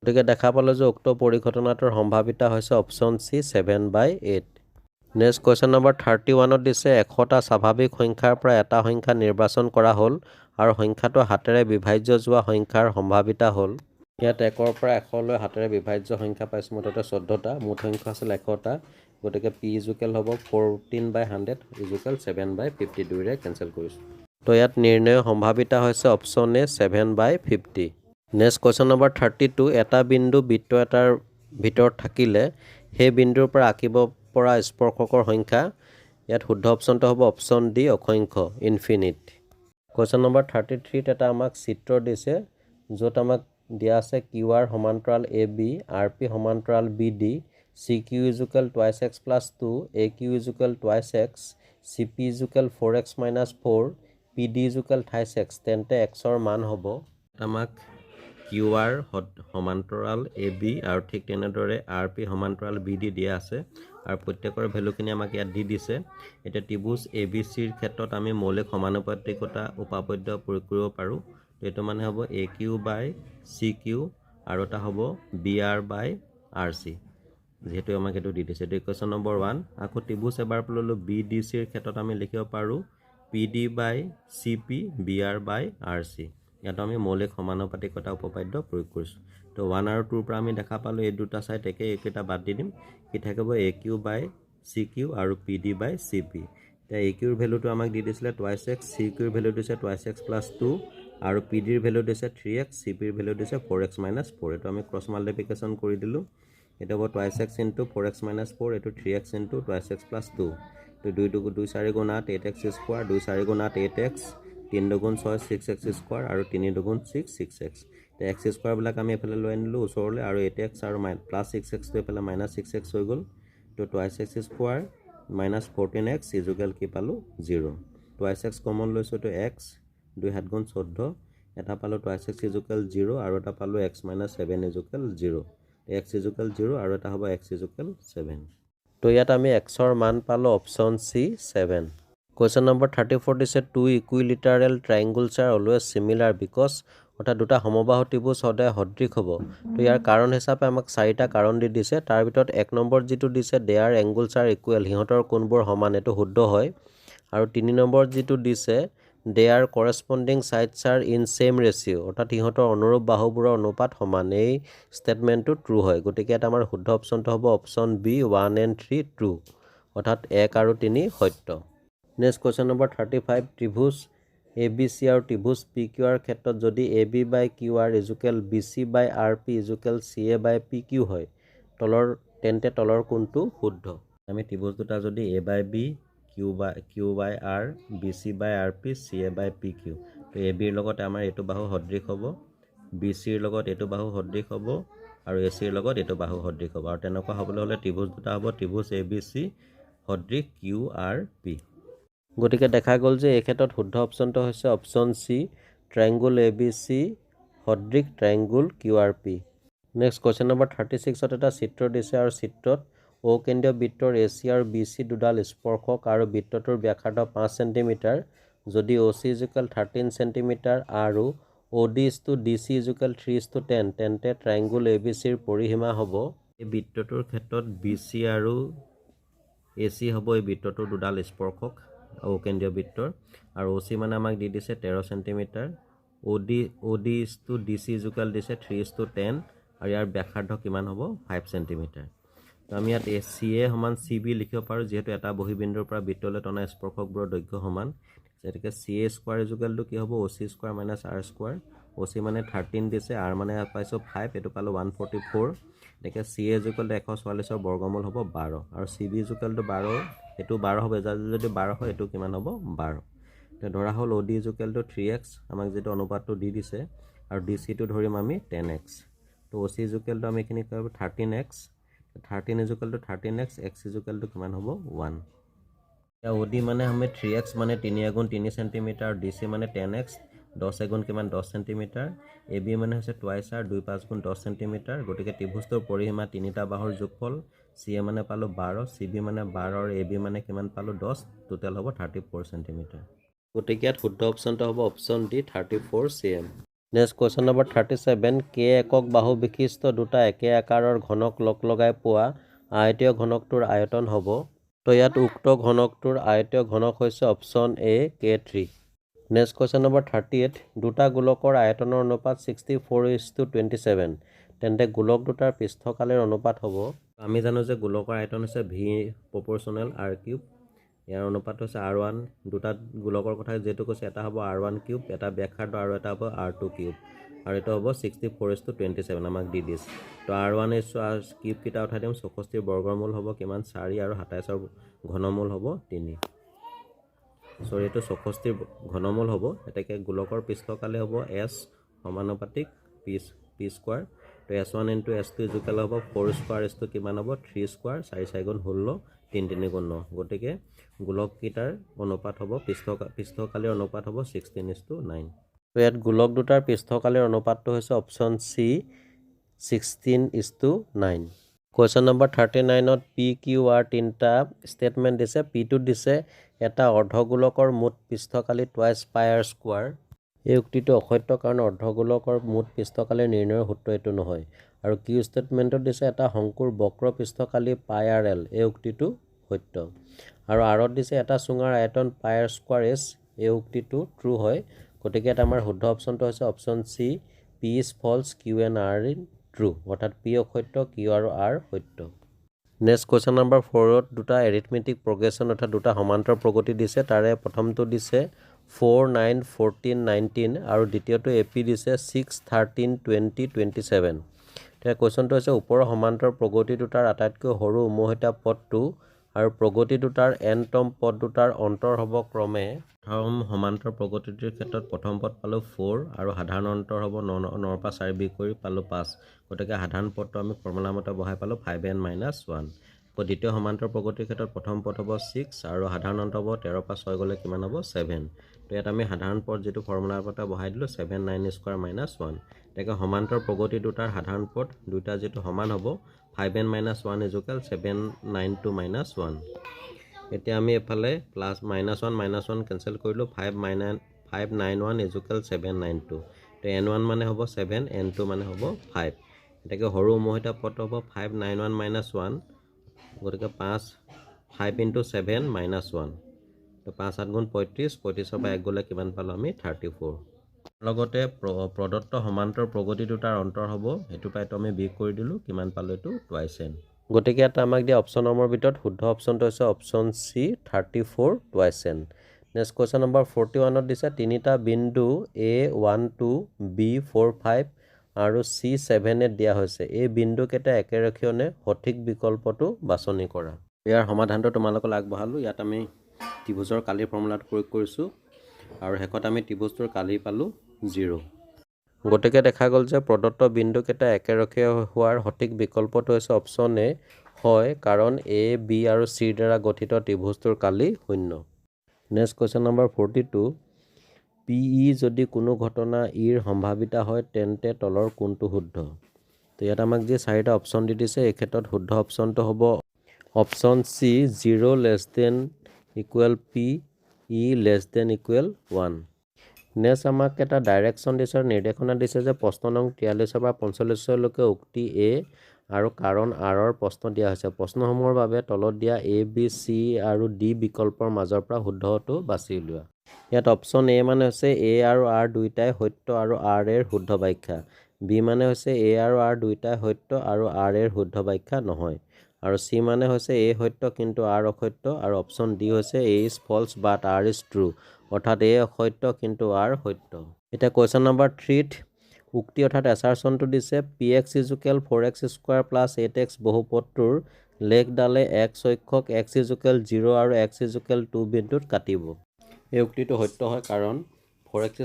[SPEAKER 2] গতিকে দেখা পালোঁ যে উক্ত পৰিঘটনাটোৰ সম্ভাৱিতা হৈছে option C 7/8 next question number 31ত দিছে 100টা স্বাভাৱিক সংখ্যাৰ পৰা এটা সংখ্যা নিৰ্বাচন কৰা হ'ল আৰু সংখ্যাটো হাতেৰে বিভাজ্য যোৱা সংখ্যাৰ সম্ভাৱিতা হ'ল ইয়াত 1 ৰ পৰা 100 লৈ হাতেৰে বিভাজ্য সংখ্যা পাইছোঁ মুঠতে 14টা মুঠ সংখ্যা আছিল 100টা গতিকে p = হ'ব 14/100 = 7/52 ৰে কেনসেল কৰিছোঁ তো ইয়াত নিৰ্ণয় সম্ভাৱিতা হৈছে option A 7/50 next question number 32 এটা বিন্দু বৃত্ত এটাৰ ভিতৰত থাকিলে সেই বিন্দুৰ পৰা আঁকিব পৰা স্পৰ্শকৰ সংখ্যা ইয়াত শুদ্ধ অপশ্যনটো হ'ব অপশ্যন ডি অসংখ্য ইনফিনিট কুৱেশ্যন নম্বৰ 33ত এটা আমাক চিত্ৰ দিছে য'ত আমাক দিয়া আছে QR সমান্তৰাল AB RP সমান্তৰাল BD CQ = 2x + 2 AQ = 2x CP = 4x - 4 PD = 28x তেন্তে x ৰ মান হ'ব আমাক QR সমান্তৰাল AB আৰু ঠিক তেনেদৰে RP সমান্তৰাল BD দিয়া আছে আৰু প্ৰত্যেকৰ ভ্যালুখিনি আমাক ইয়াত দি দিছে এটা ত্ৰিভুজ ABC ৰ ক্ষেত্ৰত আমি মৌলিক সমানুপাতিকতা উপপাদ্য প্ৰয়োগ কৰিব পাৰোঁ এইটো মানে হ'ব AQ/CQ আৰু এটা হ'ব BR/RC যেহেতু আমাক এটো দি দিছে ইকুৱেশ্যন নম্বৰ 1 আকৌ ত্ৰিভুজ এবাৰ ললো BDC ৰ ক্ষেত্ৰত আমি লিখিব পাৰোঁ PD/CP BR/RC ইয়াত আমি মৌলিক সমানুপাতিকতা উপপাদ্য প্ৰয়োগ কৰিছোঁ তো 1 আৰু 2 ৰ পৰা আমি দেখা পালোঁ এই দুটা সাইড একেটা বাদ দি দিম কি থাকিব AQ/CQ আৰু PD/CP তে AQ ৰ ভ্যালুটো আমাক দি দিছিলে 2x CQ ৰ ভ্যালু দিছে 2x + 2 আৰু PD ৰ ভ্যালু দিছে 3x CP ৰ ভ্যালু দিছে 4x - 4 এটো আমি ক্ৰস মাল্টিপ্লিকেশন কৰি দিলোঁ এটা হ'ব 2x * 4x - 4 এটো 3x * 2x + 2 তো 2 4 * 8 8x² 2 4 * 8 8x 3 দুগুণ 6 6x স্কোৱাৰ আৰু 3 দুগুণ 6 6x তো x স্কোৱাৰবিলাক আমি এফালে লৈ আনিলোঁ ওচৰলৈ আৰু 8x আৰু প্লাছ 6x তো এফালে মাইনাছ 6x হৈ গ'ল তো twice x square minus 14x equal কি পালোঁ 0 টুৱাইছ x কমন লৈছোঁ তো x 2 7 গুণ 14 এটা পালোঁ টুৱাইছ x ইজুকেল 0 আৰু এটা পালোঁ x minus 7 equal 0 x equal 0 আৰু এটা হ'ব x ইজুকেল 7 তো ইয়াত আমি xৰ মান পালোঁ অপশ্যন চি 7 Question number 34 দিছে two equilateral triangles are always similar because অৰ্থাৎ দুটা সমবাহু ত্ৰিভুজ সদায় সদৃশ হ'ব তো ইয়াৰ কাৰণ হিচাপে আমাক চাৰিটা কাৰণ দি দিছে তাৰ ভিতৰত এক নম্বৰ যিটো দিছে দেয়াৰ এংগুলছ আৰ ইকুৱেল সিহঁতৰ কোণবোৰ সমান এইটো শুদ্ধ হয় আৰু 3 নম্বৰ যিটো দিছে their corresponding sides are in same ratio অৰ্থাৎ সিহঁতৰ অনুৰূপ বাহুবোৰৰ অনুপাত সমান এই ষ্টেটমেণ্টটো ট্ৰু হয় গতিকে এটা আমাৰ শুদ্ধ অপশ্যনটো হ'ব অপশ্যন বি 1 and 3 ট্ৰু অৰ্থাৎ 1 আৰু 3 সত্য Next question number 35 ত্ৰিভুজ ABC আৰু ত্ৰিভুজ PQR ক্ষেত্ৰত যদি AB by QR equal BC by RP equal CA by PQ হয় তেন্তে তলৰ কোনটো শুদ্ধ আমি ত্ৰিভুজ দুটা যদি A by B Q by R BC by RP CA by PQ তো AB ৰ লগত আমাৰ এইটো বাহু সদৃশ হ'ব BC ৰ লগত এইটো বাহু সদৃশ হ'ব আৰু AC ৰ লগত এইটো বাহু সদৃশ হ'ব আৰু তেনেকুৱা হ'বলৈ হ'লে ত্ৰিভুজ দুটা হ'ব ত্ৰিভুজ ABC সদৃশ QRP গতিকে দেখা গ'ল যে এই ক্ষেত্ৰত শুদ্ধ অপশ্যনটো হৈছে অপশ্যন চি ট্ৰায়াংগুল ABC সদৃশ ট্ৰায়াংগুল QRP নেক্সট কোৱেশ্চন নম্বৰ 36ত এটা চিত্ৰ দিছে আৰু চিত্ৰত O কেন্দ্ৰীয় বৃত্তৰ AC আৰু BC দুডাল স্পৰ্শক আৰু বৃত্তটোৰ ব্যাসাৰ্ধ 5 সেন্টিমিটাৰ যদি OC 13 সেন্টিমিটাৰ আৰু OD DC 3:10 তেন্তে ট্ৰায়াংগুল ABC ৰ পৰিসীমা হ'ব এই বৃত্তটোৰ ক্ষেত্ৰত BC আৰু AC হ'ব এই বৃত্তটোৰ দুডাল স্পৰ্শক O কেন্দ্ৰীয় বৃত্তৰ আৰু OC মানে আমাক দি দিছে 13 সেন্টিমিটাৰ OD DC দিছে 3:10 আৰু ইয়াৰ ব্যাসাৰ্ধ কিমান হ'ব 5 সেন্টিমিটাৰ তো আমি ইয়াত CA সমান CB লিখিব পাৰোঁ যিহেতু এটা বহিবিন্দুৰ পৰা বৃত্তলৈ টনা স্পৰ্শকবোৰৰ দৈৰ্ঘ্য সমান যেনেকৈ CA স্কোৱাৰ ইজুকেলটো কি হ'ব OC square minus R square OC মানে 13 দিছে R মানে পাইছোঁ 5 এইটো পালোঁ 144 এনেকৈ CA ইজুকেলটো 144ৰ বৰ্গমূল হ'ব 12 আৰু CB ইজুকেলটো 12 এইটো 12 হ'ব যদি 12 হয় এইটো কিমান হ'ব 12 তো ধৰা হ'ল OD ইজুকেলটো 3x আমাক যিটো অনুপাতটো দি দিছে আৰু DCটো ধৰিম আমি 10x তো OC ইজুকেলটো আমি এইখিনি কৰিব 13x 13 ইজুকেলটো 13x x ইজুকেলটো কিমান হ'ব 1 এতিয়া OD মানে আমি 3x মানে 3 গুণ 3 সেন্টিমিটাৰ আৰু DC মানে 10x 10 গুণ কিমান 10 সেন্টিমিটাৰ AB মানে হৈছে টুৱাইছ R 2 5 গুণ 10 সেন্টিমিটাৰ গতিকে ত্ৰিভুজটোৰ পৰিসীমা তিনিটা বাহুৰ যোগফল CA মানে পালোঁ 12 CB মানে 12 আৰু AB মানে কিমান পালোঁ 10 টোটেল হ'ব 34 সেন্টিমিটাৰ গতিকে ইয়াত শুদ্ধ অপশ্যনটো হ'ব option D 34 cm next question number 37 K একক বাহু বিশিষ্ট দুটা একে আকাৰৰ ঘনক লগাই পোৱা আয়তীয় ঘনকটোৰ আয়তন হ'ব তো ইয়াত উক্ত ঘনকটোৰ আয়তীয় ঘনক হৈছে option A K3 next question number 38 দুটা গোলকৰ আয়তনৰ অনুপাত 64:27 তেন্তে গোলক দুটাৰ পৃষ্ঠকালৰ অনুপাত হ'ব আমি জানো যে গোলকৰ আয়তন হৈছে V প্ৰপৰ্চনেল R³ ইয়াৰ অনুপাত হৈছে R1 দুটা গোলকৰ কথা যেটো কৈছে এটা হ'ব R1³ এটা ব্যাসাৰ্ধ আৰু এটা হ'ব R2³ আৰু এটা হ'ব 64:27 আমাক দি দিছে তো R1 কিউব কিটা উঠাই দিম 64 বৰ্গমূল হ'ব কিমান 4 আৰু 27ৰ ঘনমূল হ'ব 3 সৰি এটো 64 ঘনমূল হ'ব এটাকে গোলকৰ পৃষ্ঠকালে হ'ব S সমানুপাতিক p স্কয়াৰ তো S1 * S2 ইকুৱেল হ'ব 4 স্কয়াৰ S2 কিমান হ'ব 3 স্কয়াৰ 4 4 গুণ 16 3 3 গুণ 9 গতিকে গোলক কিটাৰ অনুপাত হ'ব পৃষ্ঠকালৰ অনুপাত হ'ব 16:9 তো ইয়াত গোলক দুটাৰ পৃষ্ঠকালৰ অনুপাতটো হৈছে অপশ্যন সি 16:9 কোৱেশ্চন নম্বৰ 39ত PQR তিনটা ষ্টেটমেন্ট দিছে P2 দিছে এটা অৰ্ধগোলকৰ মুঠ পৃষ্ঠকালি টুৱাইছ পাই r স্কয়াৰ এই উক্তিটো অসত্য কাৰণ অৰ্ধগোলকৰ মুঠ পৃষ্ঠকালি নিৰ্ণয়ৰ সূত্ৰ এটো নহয় আৰু কিউ ষ্টেটমেন্টত দিছে এটা শংকুৰ বক্ৰ পৃষ্ঠকালি পাই r l এই উক্তিটো সত্য আৰু আৰত দিছে এটা চুঙাৰ আয়তন পাই r স্কয়াৰ s এই উক্তিটো ট্ৰু হয় গতিকে এটা আমাৰ শুদ্ধ অপশ্যনটো হৈছে option C P is false Q and R is true অৰ্থাৎ P অসত্য Q আৰু R সত্য নেক্সট কোৱেশ্চন নম্বৰ 4ত দুটা এৰিথমেটিক প্ৰগ্ৰেছন অৰ্থাৎ দুটা সমান্তৰ প্ৰগতি দিছে তাৰে প্ৰথমটো দিছে 4 9 14 19 আৰু দ্বিতীয়টো AP দিছে 6 13 20 27 এতিয়া কোৱেশ্চনটো হৈছে ওপৰৰ সমান্তৰ প্ৰগতি দুটাৰ আটাইতকৈ সৰু উমৈহতীয়া পথটো আৰু প্ৰগতি দুটাৰ nতম পদ দুটাৰ অন্তৰ হ'ব ক্ৰমে সমান্তৰ প্ৰগতিটিৰ ক্ষেত্ৰত প্ৰথম পদ পালোঁ 4 আৰু সাধাৰণ অন্তৰ হ'ব 9 পৰা 4 বিয়োগ কৰি পালোঁ 5। গতিকে সাধাৰণ পদটো আমি ফৰ্মুলা মতে বহাই পালোঁ 5n - 1। দ্বিতীয় সমান্তৰ প্ৰগতিৰ ক্ষেত্ৰত প্ৰথম পদ হ'ব 6 আৰু সাধাৰণ অন্ত হ'ব 13 পৰা 6 গ'লে কিমান হ'ব 7। তো ইয়াত আমি সাধাৰণ পদ যিটো ফৰ্মুলা মতে বহাই দিলোঁ 7/9² - 1। গতিকে সমান্তৰ প্ৰগতি দুটাৰ সাধাৰণ পদ দুটা যিটো সমান হ'ব 5n - 1 = 7/9² - 1। এতিয়া আমি এফালে প্লাছ -1 কেঞ্চেল কৰিলোঁ 591 = 792। তো n1 মানে হ'ব 7, n2 মানে হ'ব 5। এটাকে সৰু উমৈহতীয়া পদ হ'ব 591 - 1। গতিকে 5 × 7 - 1। তো 5 × 7 = 35, 35 পৰা 1 গ'লে কিমান পালোঁ আমি 34। লগতে প্ৰদত্ত সমান্তৰ প্ৰগতি দুটাৰ অন্তৰ হ'ব সেইটো পাইতো আমি বিয়োগ কৰি দিলোঁ কিমান পালোঁ এইটো 2n। গতিকে এটা আমাক দিয়া অপশ্যনসমূহৰ ভিতৰত শুদ্ধ অপশ্যনটো হৈছে option C 34 2n। Next question number 41ত দিছে তিনিটা বিন্দু A12 B45 আৰু C7 দিয়া হৈছে এই বিন্দুকেইটা একেৰেখীয় নে সঠিক বিকল্পটো বাছনি কৰা। ইয়াৰ সমাধানটো তোমালোকক আগবঢ়ালোঁ। ইয়াত আমি ত্ৰিভুজৰ কালিৰ ফৰ্মুলাটো প্ৰয়োগ কৰিছোঁ আৰু শেষত আমি ত্ৰিভুজটোৰ কালি পালোঁ 0। গতিকে দেখা গ'ল যে প্ৰদত্ত বিন্দুকেইটা একেৰেখীয় হোৱাৰ সঠিক বিকল্পটো হৈছে অপশ্যন এ হয়, কাৰণ A, B আৰু C ৰ দ্বাৰা গঠিত ত্ৰিভুজটোৰ কালি 0। নেক্সট কুৱেশ্যন নম্বৰ 42 PE যদি কোনো ঘটনা ইৰ সম্ভাৱিতা হয় তেন্তে তলৰ কোনটো শুদ্ধ। তো ইয়াত আমাক যি চাৰিটা অপশ্যন দি দিছে এই ক্ষেত্ৰত শুদ্ধ অপশ্যনটো হ'ব option C 0 ≤ P, E <= 1। Next আমাক এটা ডাইৰেকশ্যন দিছে আৰু নিৰ্দেশনা দিছে যে প্ৰশ্ন নং 43 পৰা 45লৈকে উক্তি A আৰু কাৰণ R ৰ প্ৰশ্ন দিয়া হৈছে। প্ৰশ্নসমূহৰ বাবে তলত দিয়া A, B, C আৰু D বিকল্পৰ মাজৰ পৰা শুদ্ধটো বাছি উলিওৱা। ইয়াত অপশ্যন A মানে হৈছে A আৰু R দুয়োটাই সত্য আৰু R এৰ শুদ্ধ ব্যাখ্যা। B মানে হৈছে A আৰু R দুয়োটাই সত্য আৰু R এৰ শুদ্ধ ব্যাখ্যা নহয়। আৰু C মানে হৈছে A সত্য কিন্তু R অসত্য। আৰু অপশ্যন D হৈছে A is false but R is true, অৰ্থাৎ A অসত্য কিন্তু R সত্য। এতিয়া কুৱেশ্যন নম্বৰ 3ত উক্তি অৰ্থাৎ এছাৰচনটো দিছে px = 4x² + 8x বহুপদটোৰ লেখডালে x অক্ষক x = 0 আৰু x = 2 বিন্দুত কাটিব। এই উক্তিটো সত্য হয় কাৰণ 4x²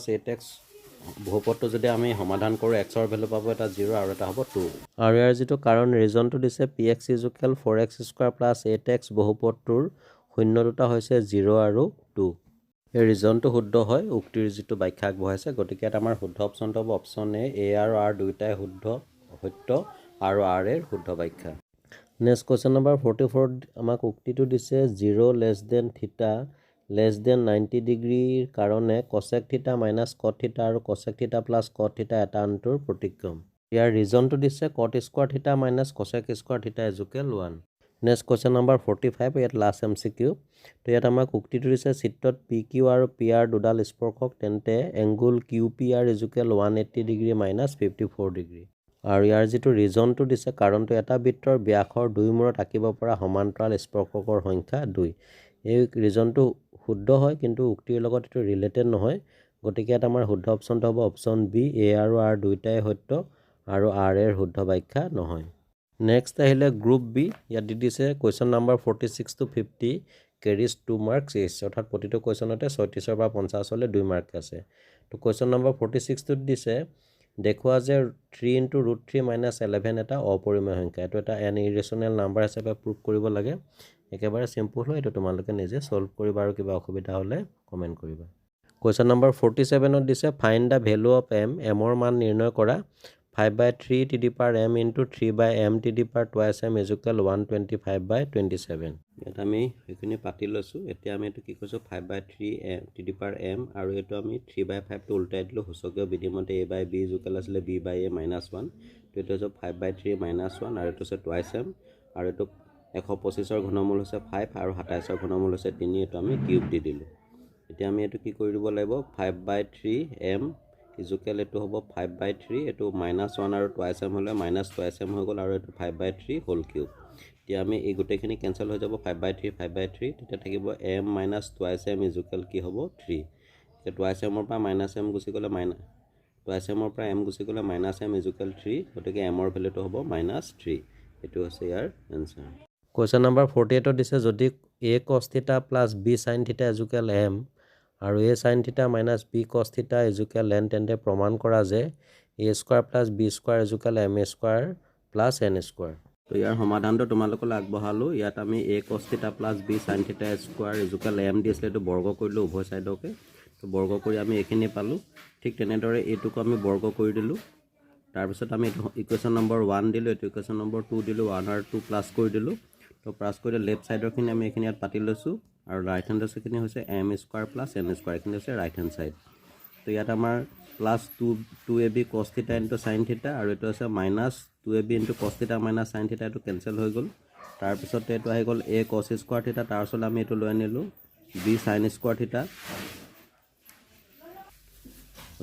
[SPEAKER 2] + 8x বহুপদটো যদি আমি সমাধান কৰোঁ x ৰ ভেলু পাব এটা 0 আৰু এটা হ'ব 2। আৰু ইয়াৰ যিটো কাৰণ ৰিজনটো দিছে px = 4x² + 8x বহুপদটোৰ শূন্য দুটা হৈছে 0 আৰু 2। এই ৰিজনটো শুদ্ধ হয় উক্তিৰ যিটো ব্যাখ্যা আগবঢ়াইছে। গতিকে ইয়াত আমাৰ শুদ্ধ অপশ্যনটো হ'ব অপশ্যন A আৰু R দুয়োটাই সত্য আৰু R এৰ শুদ্ধ ব্যাখ্যা। নেক্সট কুৱেশ্যন নম্বৰ 44ত আমাক উক্তিটো দিছে 0 θ < 90 ডিগ্ৰীৰ কাৰণে cosec θ - cot θ আৰু cosec θ + cot θ এটা আনটোৰ প্ৰতিক্ৰম। ইয়াৰ ৰিজনটো দিছে cot² θ - cosec² θ = 1। Next question number 45 ইয়াত লাষ্ট MCQ। তো ইয়াত আমাক উক্তিটো দিছে চিত্ৰত PQ আৰু PR দুডাল স্পৰ্শক তেন্তে এংগুল QPR = 180 ডিগ্ৰী - 54 ডিগ্ৰী। আৰু ইয়াৰ যিটো ৰিজনটো দিছে কাৰণটো এটা বৃত্তৰ ব্যাসৰ 2 মূৰত আঁকিব পৰা সমান্তৰাল স্পৰ্শকৰ সংখ্যা 2। এই ৰিজনটো শুদ্ধ হয় কিন্তু উক্তিৰ লগত এইটো ৰিলেটেড নহয়। গতিকে ইয়াত আমাৰ শুদ্ধ অপশ্যনটো হ'ব অপশ্যন বি A আৰু R দুয়োটাই সত্য আৰু R এৰ শুদ্ধ ব্যাখ্যা নহয়। নেক্সট আহিলে গ্ৰুপ বি। ইয়াত দি দিছে question number 46 to 50 carries 2 marks each, অৰ্থাৎ প্ৰতিটো কুৱেশ্যনতে 36 পৰা 50লৈ 2 মাৰ্ক আছে। তো কুৱেশ্যন নম্বৰ 46টোত দিছে দেখুওৱা যে 3 × √3 - 11 এটা অপৰিমেয় সংখ্যা। এইটো এটা এন ইৰেশ্যনেল নাম্বাৰ হিচাপে প্ৰুভ কৰিব লাগে। একেবাৰে চিম্পুল হয়, এইটো তোমালোকে নিজে সলভ কৰিবা আৰু কিবা অসুবিধা হ'লে কমেণ্ট কৰিবা। কুৱেশ্যন নম্বৰ 47ত দিছে find the value of m, ৰ মান নিৰ্ণয় কৰা 5/3m × 3m² = 125/27। ইয়াত আমি সেইখিনি পাতি লৈছোঁ। এতিয়া আমি এইটো কি কৈছোঁ 5/3m আৰু এইটো আমি 3/5টো উল্টাই দিলোঁ সূচকীয় বিধিমতে a/b আছিলে b/a - 1। তো এইটো হৈছে 5/3 - 1 আৰু এইটো হৈছে 2m আৰু এইটো 125ৰ ঘনমূল হৈছে 5 আৰু 27ৰ ঘনমূল হৈছে 3। এইটো আমি কিউব দি দিলোঁ। এতিয়া আমি এইটো কি কৰি দিব লাগিব 5/3m এইটো হ'ব 5/3, এইটো -1 আৰু 2m হ'লে -2m হৈ গ'ল আৰু এইটো 5/3 হোল কিউব। এতিয়া আমি এই গোটেইখিনি কেঞ্চেল হৈ যাব 5/3 5/3, তেতিয়া থাকিব m - 2m কি হ'ব 3। এতিয়া 2m পৰা -m গুচি গ'লে -2m পৰা m গুচি গ'লে -m = 3, গতিকে m ৰ ভেলুটো হ'ব -3। এইটো হৈছে ইয়াৰ এনচাৰ। কুৱেশ্যন নম্বৰ 48 দিছে যদি a cos θ plus b sin θ equal m আৰু a sin θ minus b cos θ equal n তেন্তে প্ৰমাণ কৰা যে a square plus b square equal m square plus n square. তো ইয়াৰ সমাধানটো তোমালোকলৈ আগবঢ়ালোঁ। ইয়াত আমি a cos θ plus b sin θ square equal m দিছিলে, এইটো বৰ্গ কৰিলোঁ উভয় ছাইডকে। তো বৰ্গ কৰি আমি এইখিনি পালোঁ। ঠিক তেনেদৰে এইটোকো আমি বৰ্গ কৰি দিলোঁ। তাৰপিছত আমি এইটো ইকুৱেশ্যন নম্বৰ 1 দিলোঁ, এইটো ইকুৱেশ্যন নম্বৰ 2 দিলোঁ, 1 আৰু 2 প্লাছ কৰি দিলোঁ। তো প্লাছ কৰি লেফ্ট ছাইডৰখিনি আমি এইখিনি ইয়াত পাতি লৈছোঁ আৰু ৰাইট হেণ্ড ছাইডখিনি হৈছে m square plus n square, এইখিনি হৈছে ৰাইট হেণ্ড ছাইড। তো ইয়াত আমাৰ plus 2ab cos θ into sin θ আৰু এইটো আছে minus 2ab into cos θ minus sin θ, এইটো কেঞ্চেল হৈ গ'ল। তাৰপিছতে এইটো আহি গ'ল a cos স্কোৱাৰ θ, তাৰ ওচৰলৈ আমি এইটো লৈ আনিলোঁ b sin স্কোৱাৰ θ,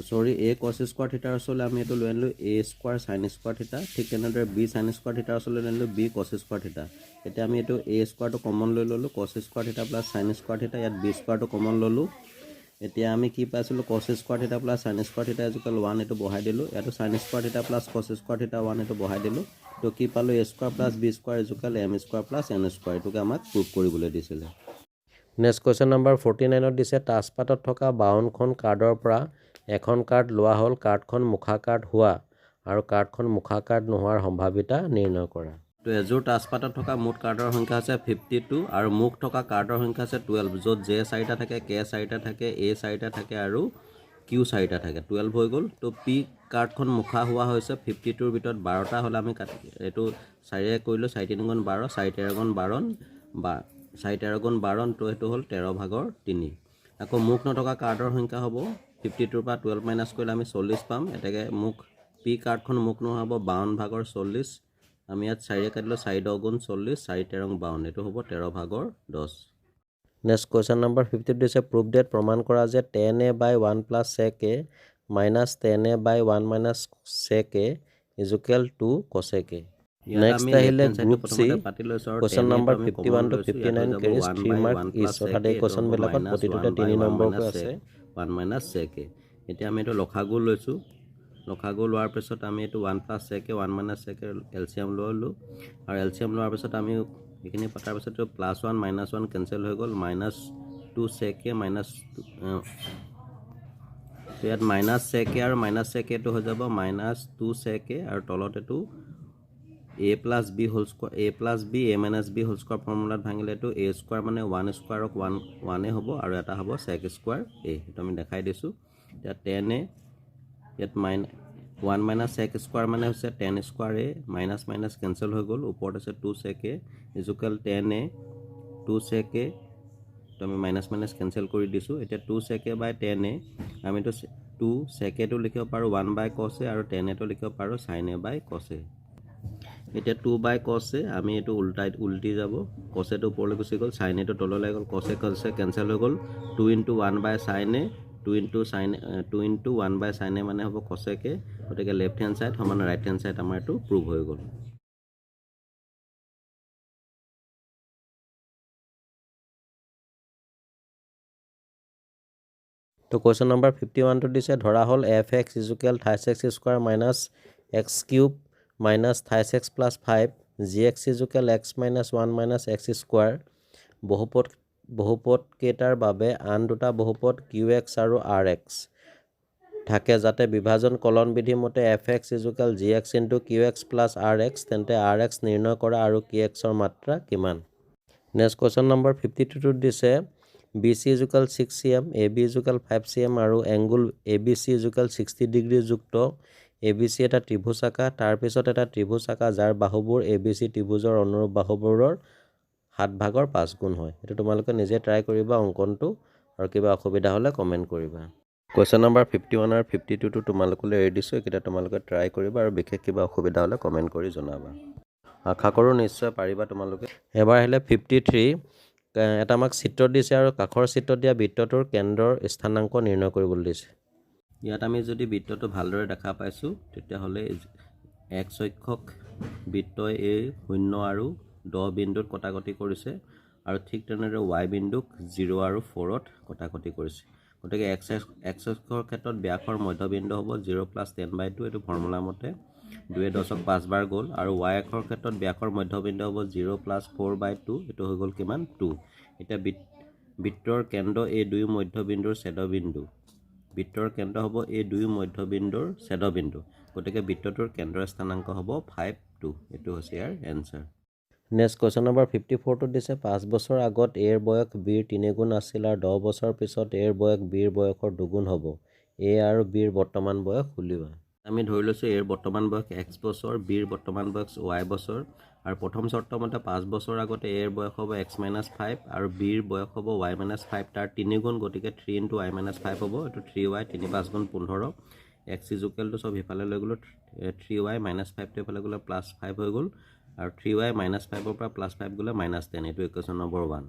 [SPEAKER 2] চৰি a cos স্কোৱাৰ থিটাৰ ওচৰলৈ আমি এইটো লৈ আনিলোঁ a স্কোৱাৰ sin স্কোৱাৰ থিটা। ঠিক তেনেদৰে b sin স্কোৱাৰ থিটাৰ ওচৰলৈ লৈ আনিলোঁ b cos স্কোৱাৰ থিটা। এতিয়া আমি এইটো a স্কোৱাৰটো কমন লৈ ল'লোঁ, cos স্কোৱাৰ থিটা প্লাছ sin স্কোৱাৰ থিটা, ইয়াত b স্কোৱাৰটো কমন ল'লোঁ। এতিয়া আমি কি পাইছিলোঁ cos স্কোৱাৰ থিটা প্লাছ sin স্কোৱাৰ থিটা ইজুকেল 1, এইটো বহাই দিলোঁ। ইয়াতো sin স্কোৱাৰ থিটা প্লাছ cos স্কোৱাৰ থিটা 1, এইটো বহাই দিলোঁ। তো কি পালোঁ a square plus b square equal m square plus n square, এইটোকে আমাক প্ৰুভ কৰিবলৈ দিছিলে। নেক্সট কুৱেশ্যন নম্বৰ 49 দিছে তাজপাতত থকা 52খন কাৰ্ডৰ পৰা এখন কাৰ্ড লোৱা হ'ল, কাৰ্ডখন মুখা কাৰ্ড হোৱা আৰু কাৰ্ডখন মুখা কাৰ্ড নোহোৱাৰ সম্ভাৱিতা নিৰ্ণয় কৰা। তো এযোৰ তাজপাতত থকা মুঠ কাৰ্ডৰ সংখ্যা হৈছে 52 আৰু মুখ থকা কাৰ্ডৰ সংখ্যা আছে 12, য'ত J 4টা থাকে, K 4টা থাকে, A 4টা থাকে আৰু Q 4টা থাকে, 12 হৈ গ'ল। তো P কাৰ্ডখন মুখা হোৱা হৈছে 52ৰ ভিতৰত 12টা হ'লে আমি এইটো 4 কৰিলোঁ, 4 3 গুণ 12, 4 13 গুণ 12 বা 4 13 গুণ 12, তো সেইটো হ'ল 13/3। আকৌ মুখ নথকা কাৰ্ডৰ সংখ্যা হ'ব 52ৰ পৰা 12 মাইনাছ কৰিলে আমি 40 পাম। এতেকে মুখ P কাৰ্ডখন মুখ নোহোৱা হ'ব 52/40। আমি ইয়াত 4 কাটিলোঁ, 4 10 গুণ 40, 4 13 52, এইটো হ'ব 13/10। নেক্সট কুৱেশ্যন নম্বৰ 50 দিছে প্ৰুভ ডেট প্ৰমাণ কৰা যে tan a by 1 plus sec a minus tan a by 1 minus sec a equal to cosec a। Next আহিলে group C, question number 51 to 59 carries 3 mark each, অৰ্থাৎ এই কুৱেশ্যনবিলাকত প্ৰতিটোতে 3 নম্বৰকৈ আছে। 1 minus sec a। এতিয়া আমি এইটো লসাগু লৈছোঁ। লসাগু লোৱাৰ পিছত আমি এইটো 1 plus sec a 1 minus sec a এলচিয়াম ল'লোঁ আৰু এলচিয়াম লোৱাৰ পিছত আমি এইখিনি পতাৰ পিছত প্লাছ 1 মাইনাছ 1 কেঞ্চেল হৈ গ'ল, মাইনাছ 2 sec a মাইনাছ ইয়াত মাইনাছ sec a আৰু মাইনাছ sec a টো হৈ যাব মাইনাছ 2 sec a আৰু তলত এইটো a plus b whole square, a plus b a minus b whole square ফৰ্মুলাত ভাঙিলে এইটো a স্কোৱাৰ মানে 1 স্কোৱাৰক 1 হ'ব আৰু এটা হ'ব sec স্কোৱাৰ a, সেইটো আমি দেখাই দিছোঁ। এতিয়া tan a ইয়াত 1 মাইনাছ sec স্কোৱাৰ মানে হৈছে tan square a, minus minus cancel হৈ গ'ল, ওপৰত আছে 2 sec a equal tan a 2 sec a, তো আমি মাইনাছ মাইনাছ কেঞ্চেল কৰি দিছোঁ। এতিয়া 2 sec a by tan a, আমিতো 2 sec a টো লিখিব পাৰোঁ 1 বাই cos a আৰু tan a টো লিখিব পাৰোঁ sin a by cos a। এতিয়া 2 বাই cos a আমি এইটো উল্টি যাব, cos a টো ওপৰলৈ গুচি গ'ল, sin a টো তললৈ গ'ল, cos a কেঞ্চেল হৈ গ'ল, 2 × 1 বাই sin a, 2 × 1 by sin a মানে হ'ব cosec a। গতিকে লেফ্ট হেণ্ড ছাইড সমান ৰাইট হেণ্ড ছাইড আমাৰ এইটো প্ৰুভ হৈ গ'ল। তো কুৱেশ্যন নম্বৰ 51 দিছে ধৰা হ'ল fx equal 28x square minus x cube minus 28x plus 5 gx equal x minus 1 minus x square বহুপদ কেইটাৰ বাবে আন দুটা বহুপদ qx আৰু rx থাকে যাতে বিভাজন কলন বিধি মতে fx equal gx into qx plus rx, তেন্তে rx নিৰ্ণয় কৰা আৰু kxৰ মাত্ৰা কিমান। নেক্সট কুৱেশ্যন নম্বৰ 52 দিছে BC equal 6 cm, AB equal 5 cm আৰু এংগুল ABC ইজুকেল 60 ডিগ্ৰী যুক্ত ABC এটা ত্ৰিভুজ আঁকা, তাৰপিছত এটা ত্ৰিভুজ আঁকা যাৰ বাহুবোৰ ABC ত্ৰিভুজৰ অনুৰূপ বাহুবোৰৰ 7/5 গুণ হয়। এইটো তোমালোকে নিজে ট্ৰাই কৰিবা অংকনটো আৰু কিবা অসুবিধা হ'লে কমেণ্ট কৰিবা। কুৱেশ্যন নম্বৰ 51 আৰু 52 তোমালোকলৈ এৰি দিছোঁ, এইকেইটা তোমালোকে ট্ৰাই কৰিবা আৰু বিশেষ কিবা অসুবিধা হ'লে কমেণ্ট কৰি জনাবা। আশা কৰোঁ নিশ্চয় পাৰিবা তোমালোকে। এবাৰ আহিলে 53, এটা আমাক চিত্ৰ দিছে আৰু কাষৰ চিত্ৰত দিয়া বৃত্তটোৰ কেন্দ্ৰৰ স্থানাংক নিৰ্ণয় কৰিবলৈ দিছে। ইয়াত আমি যদি বৃত্তটো ভালদৰে দেখা পাইছোঁ তেতিয়াহ'লে x অক্ষক বৃত্তই এই 0 আৰু 10 বিন্দুত কটাকটি কৰিছে আৰু ঠিক তেনেদৰে y বিন্দুক 0 আৰু 4ত কটাকটি কৰিছে। গতিকে x অক্ষৰ ক্ষেত্ৰত ব্যাসৰ মধ্যবিন্দু হ'ব 0 + 10/2, এইটো ফৰ্মুলা মতে। 2 10ক 5 বাৰ গ'ল আৰু y অক্ষৰ ক্ষেত্ৰত ব্যাসৰ মধ্যবিন্দু হ'ব 0 + 4/2 এইটো হৈ গ'ল কিমান 2 এতিয়া বৃত্তৰ কেন্দ্ৰ এই দুই মধ্যবিন্দুৰ ছেদবিন্দু বৃত্তৰ কেন্দ্ৰ হ'ব এই দুই মধ্যবিন্দুৰ ছেদবিন্দু গতিকে বৃত্তটোৰ কেন্দ্ৰৰ স্থানাংক হ'ব 5 2 এইটো হৈছে ইয়াৰ এনসাৰ নেক্সট কোৱেশ্চন নম্বৰ 54 টো দিছে 5 বছৰ আগত এৰ বয়স বিৰ 3 গুণ আছিল আৰু 10 বছৰ পিছত এৰ বয়স বিৰ বয়সৰ 2 গুণ হ'ব এ আৰু বিৰ বৰ্তমান বয়স উলিওৱা আমি ধৰি লৈছোঁ এৰ বৰ্তমান বয়স x বছৰ বিৰ বৰ্তমান বয়স y বছৰ আৰু প্ৰথম চৰ্ত মতে 5 বছৰ আগতে এৰ বয়স হ'ব x - 5 আৰু বিৰ বয়স হ'ব y - 5 তাৰ 3 গুণ গতিকে 3 * y - 5 হ'ব এইটো 3y 3 5 গুণ 15 x = সব ইফালে লৈ গ'লো 3y - 5 টো ইফালে গ'লে +5 হৈ গ'ল আৰু 3y - 5 ৰ পৰা +5 গ'লে -10 এইটো ইকুৱেশ্যন নম্বৰ 1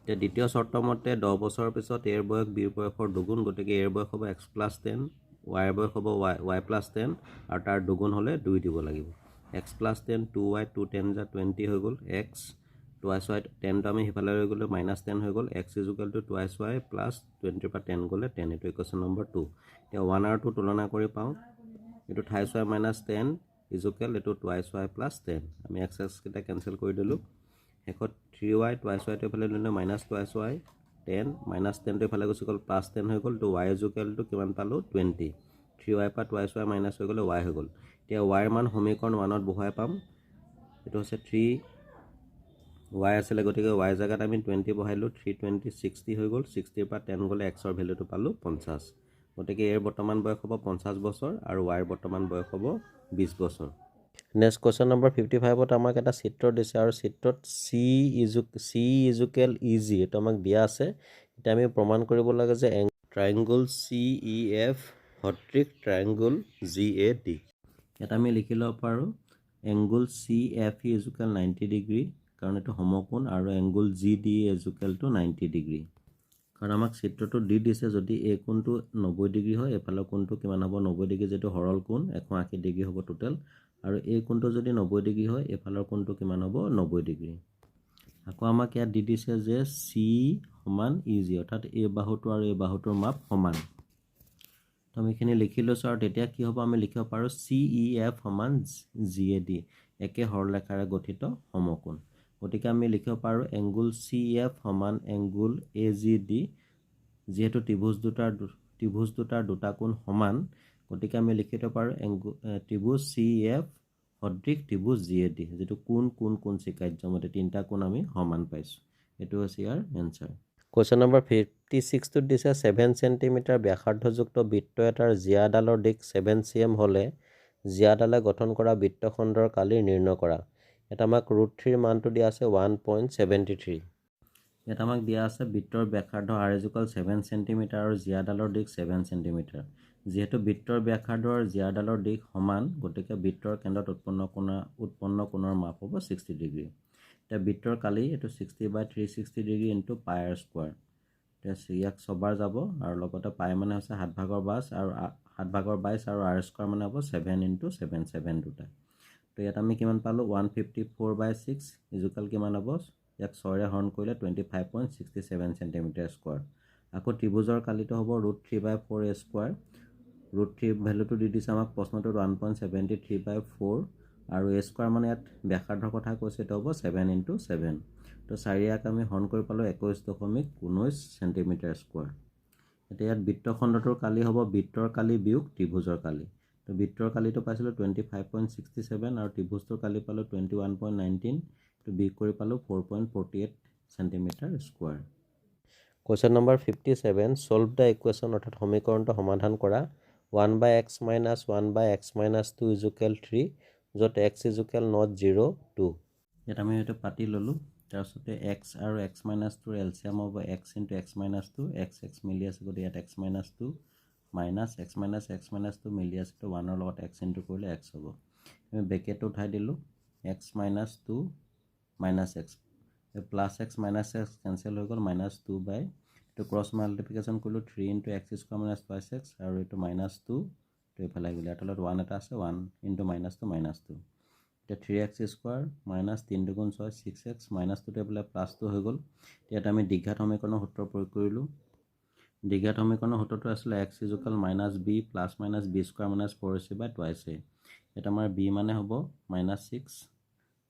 [SPEAKER 2] এতিয়া দ্বিতীয় চৰ্ত মতে 10 বছৰৰ পিছত এৰ বয়স বিৰ বয়সৰ 2 গুণ গতিকে এৰ বয়স হ'ব x + 10 y বয়স হ'ব y + 10 আৰু তাৰ 2 গুণ হ'লে 2 দিব লাগিব x + 10 2y 2 10 = 20 হৈ গ'ল x twice y 10 টো আমি সিফালে লৈ গ'লে -10 হৈ গ'ল x = twice y + 20 পৰা 10 গ'লে 10 এইটো ইকুৱেশ্যন নম্বৰ 2 এতিয়া 1 আৰু 2 তুলনা কৰি পাওঁ এইটো twice y - 10 = এইটো twice y + 10 আমি x কেইটা কেনসেল কৰি দিলোঁ শেষত 3y twice y টো ইফালে লৈ -twice y 10 -10 টো ইফালে গুচি গ'ল +10 হৈ গ'ল তো y = কিমান পালোঁ 20 3y পৰা twice y মাইনাছ হৈ গ'লে y হৈ গ'ল এতিয়া y ৰ মান সমীকৰণ 1ত বহুৱাই পাম এইটো হৈছে 3y আছিলে গতিকে y জাগাত আমি 20 বহাইলোঁ 3 20 60 হৈ গ'ল 60 ৰ পৰা 10 গ'লে x ৰ ভ্যালুটো পালোঁ 50 গতিকে এৰ বৰ্তমান বয়স হ'ব 50 বছৰ আৰু y ৰ বৰ্তমান বয়স হ'ব 20 বছৰ নেক্সট কোৱেশ্চন নম্বৰ 55ত আমাক এটা চিত্ৰ দিছে আৰু চিত্ৰত c = EG এটা আমাক দিয়া আছে এটা আমি প্ৰমাণ কৰিব লাগে যে ট্ৰায়াঙ্গল CEF সদৃশ ট্ৰায়াঙ্গল GAD এটা আমি লিখি ল'ব পাৰোঁ এংগল CFE = 90 ডিগ্ৰী কাৰণ এটো সমকোণ আৰু এংগল GDE = 90 ডিগ্ৰী কাৰণ আমাক চিত্ৰটো দি দিছে যদি এই কোণটো 90 ডিগ্ৰী হয় এফালৰ কোণটো কিমান হ'ব 90 ডিগ্ৰী যেটো সৰল কোণ 180 ডিগ্ৰী হ'ব টোটাল আৰু এই কোণটো যদি 90 ডিগ্ৰী হয় এফালৰ কোণটো কিমান হ'ব 90 ডিগ্ৰী আকৌ আমাক ইয়াত দি দিছে যে C = EG অৰ্থাৎ এই বাহুটো আৰু এই বাহুটোৰ মাপ সমান তো আমি এখানে লিখি লৈছোঁ আৰু তেতিয়া কি হ'ব আমি লিখিব পাৰোঁ CEF = GAD একে সৰলৰেখাৰে গঠিত সমকোণ গতিকে আমি লিখিব পাৰোঁ এংগল CEF = এংগল AGD যেহেতু ত্ৰিভুজ দুটাৰ দুটা কোণ সমান গতিকে আমি লিখিব পাৰোঁ ত্ৰিভুজ CEF সদৃশ ত্ৰিভুজ GAD যেটো কোণ চিকাৰ্য মতে তিনটা কোণ আমি সমান পাইছোঁ এটো হৈছে ইয়াৰ এনসাৰ কোৱেশ্চন নম্বৰ 56 টোত দিছে 7 সেন্টিমিটাৰ ব্যাসাৰ্ধযুক্ত বৃত্ত এটাৰ জিয়াডালৰ দিশ 7 cm হলে জিয়াডালে গঠন কৰা বৃত্তখণ্ডৰ কালি নিৰ্ণয় কৰা এটা আমাক √3 ৰ মানটো দিয়া আছে 1.73 এটা আমাক দিয়া আছে বৃত্তৰ ব্যাসাৰ্ধ r = 7 cm আৰু জিয়াডালৰ দিশ 7 cm যেহেতু বৃত্তৰ ব্যাসাৰ্ধ আৰু জিয়াডালৰ দিশ সমান গতিকে বৃত্তৰ কেন্দ্ৰত উৎপন্ন কোণৰ মাপ হ'ব 60 ডিগ্ৰী এটা বৃত্তৰ কালি এটো 60/360 ডিগ্ৰী * πr² ইয়াক ছবাৰ যাব আৰু লগতে পাই মানে হৈছে 7/22 আৰু 7/22 আৰু r² মানে হ'ব 7 * 7 7 দুটা তো ইয়াত আমি কিমান পালোঁ 154/6 = কিমান হ'ব ইয়াক 6 ৰে হৰণ কৰিলে 25.67 cm²। আকৌ ত্ৰিভুজৰ কালিটো হ'ব √3/4a² √3 ভ্যালুটো দি দিছে আমাক প্ৰশ্নটোত 1.73/4 আৰু a² মানে ইয়াত ব্যাসাৰ্ধৰ কথা কৈছে এটা হ'ব 7 * 7 তো 4 ইয়াক আমি হৰণ কৰি পালোঁ 21.19 cm²। এতিয়া ইয়াত বৃত্তখণ্ডটোৰ কালি হ'ব বৃত্তৰ কালি বিয়োগ ত্ৰিভুজৰ কালি তো বৃত্তৰ কালিটো পাইছিলোঁ 25.67 আৰু ত্ৰিভুজটোৰ কালি পালোঁ 21.19 তো বিয়োগ কৰি পালোঁ 4.48 cm²। Question number 57 solve the equation অৰ্থাৎ সমীকৰণটো সমাধান কৰা 1/x - 1/x - 2 = 3 য'ত x = not 0 2 ইয়াত আমি এটা পাতি ললোঁ তাৰপিছতে x আৰু x - 2 ৰ এলচিয়াম হ'ব x * x - 2 x মিলি আছে গতিকে ইয়াত x - 2 minus x - x - 2 মিলি আছে তো 1 ৰ লগত x ইনটু কৰিলে x হ'ব আমি ব্ৰেকেটটো উঠাই দিলোঁ x - 2 minus x plus x minus x cancel হৈ গ'ল -2 to cross multiplication কৰিলোঁ 3 into x² minus twice x আৰু এইটো -2 তো এইফালে গ'লে ইয়াৰ তলত 1 এটা আছে 1 into -2 এতিয়া 3x² minus 3 2 6 6x -2 টো এইফালে +2 হৈ গ'ল ইয়াত আমি দ্বিঘাত সমীকৰণৰ সূত্ৰ প্ৰয়োগ কৰিলোঁ দ্বিঘাত সমীকৰণৰ সূত্ৰটো আছিলে x = -b + -b² - 4ac/2ac এটা আমাৰ বি মানে হ'ব -6